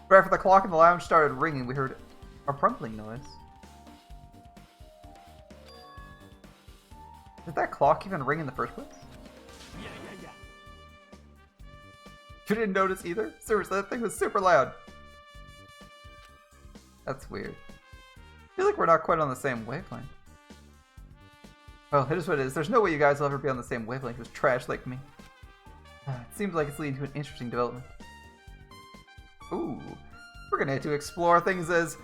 Right after the clock in the lounge started ringing, we heard a rumbling noise. Did that clock even ring in the first place? Yeah. You didn't notice either? Seriously, that thing was super loud. That's weird. I feel like we're not quite on the same wavelength. Well, it is what it is. There's no way you guys will ever be on the same wavelength with trash like me. It seems like it's leading to an interesting development. Ooh. We're gonna have to explore things as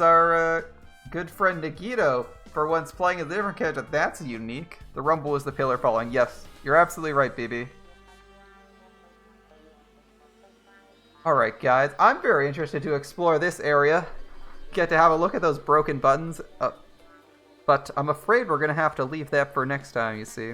our good friend Nagito for once playing a different character. That's unique. The rumble is the pillar falling. Yes, you're absolutely right, BB. Alright, guys. I'm very interested to explore this area. Get to have a look at those broken buttons. But I'm afraid we're going to have to leave that for next time, you see.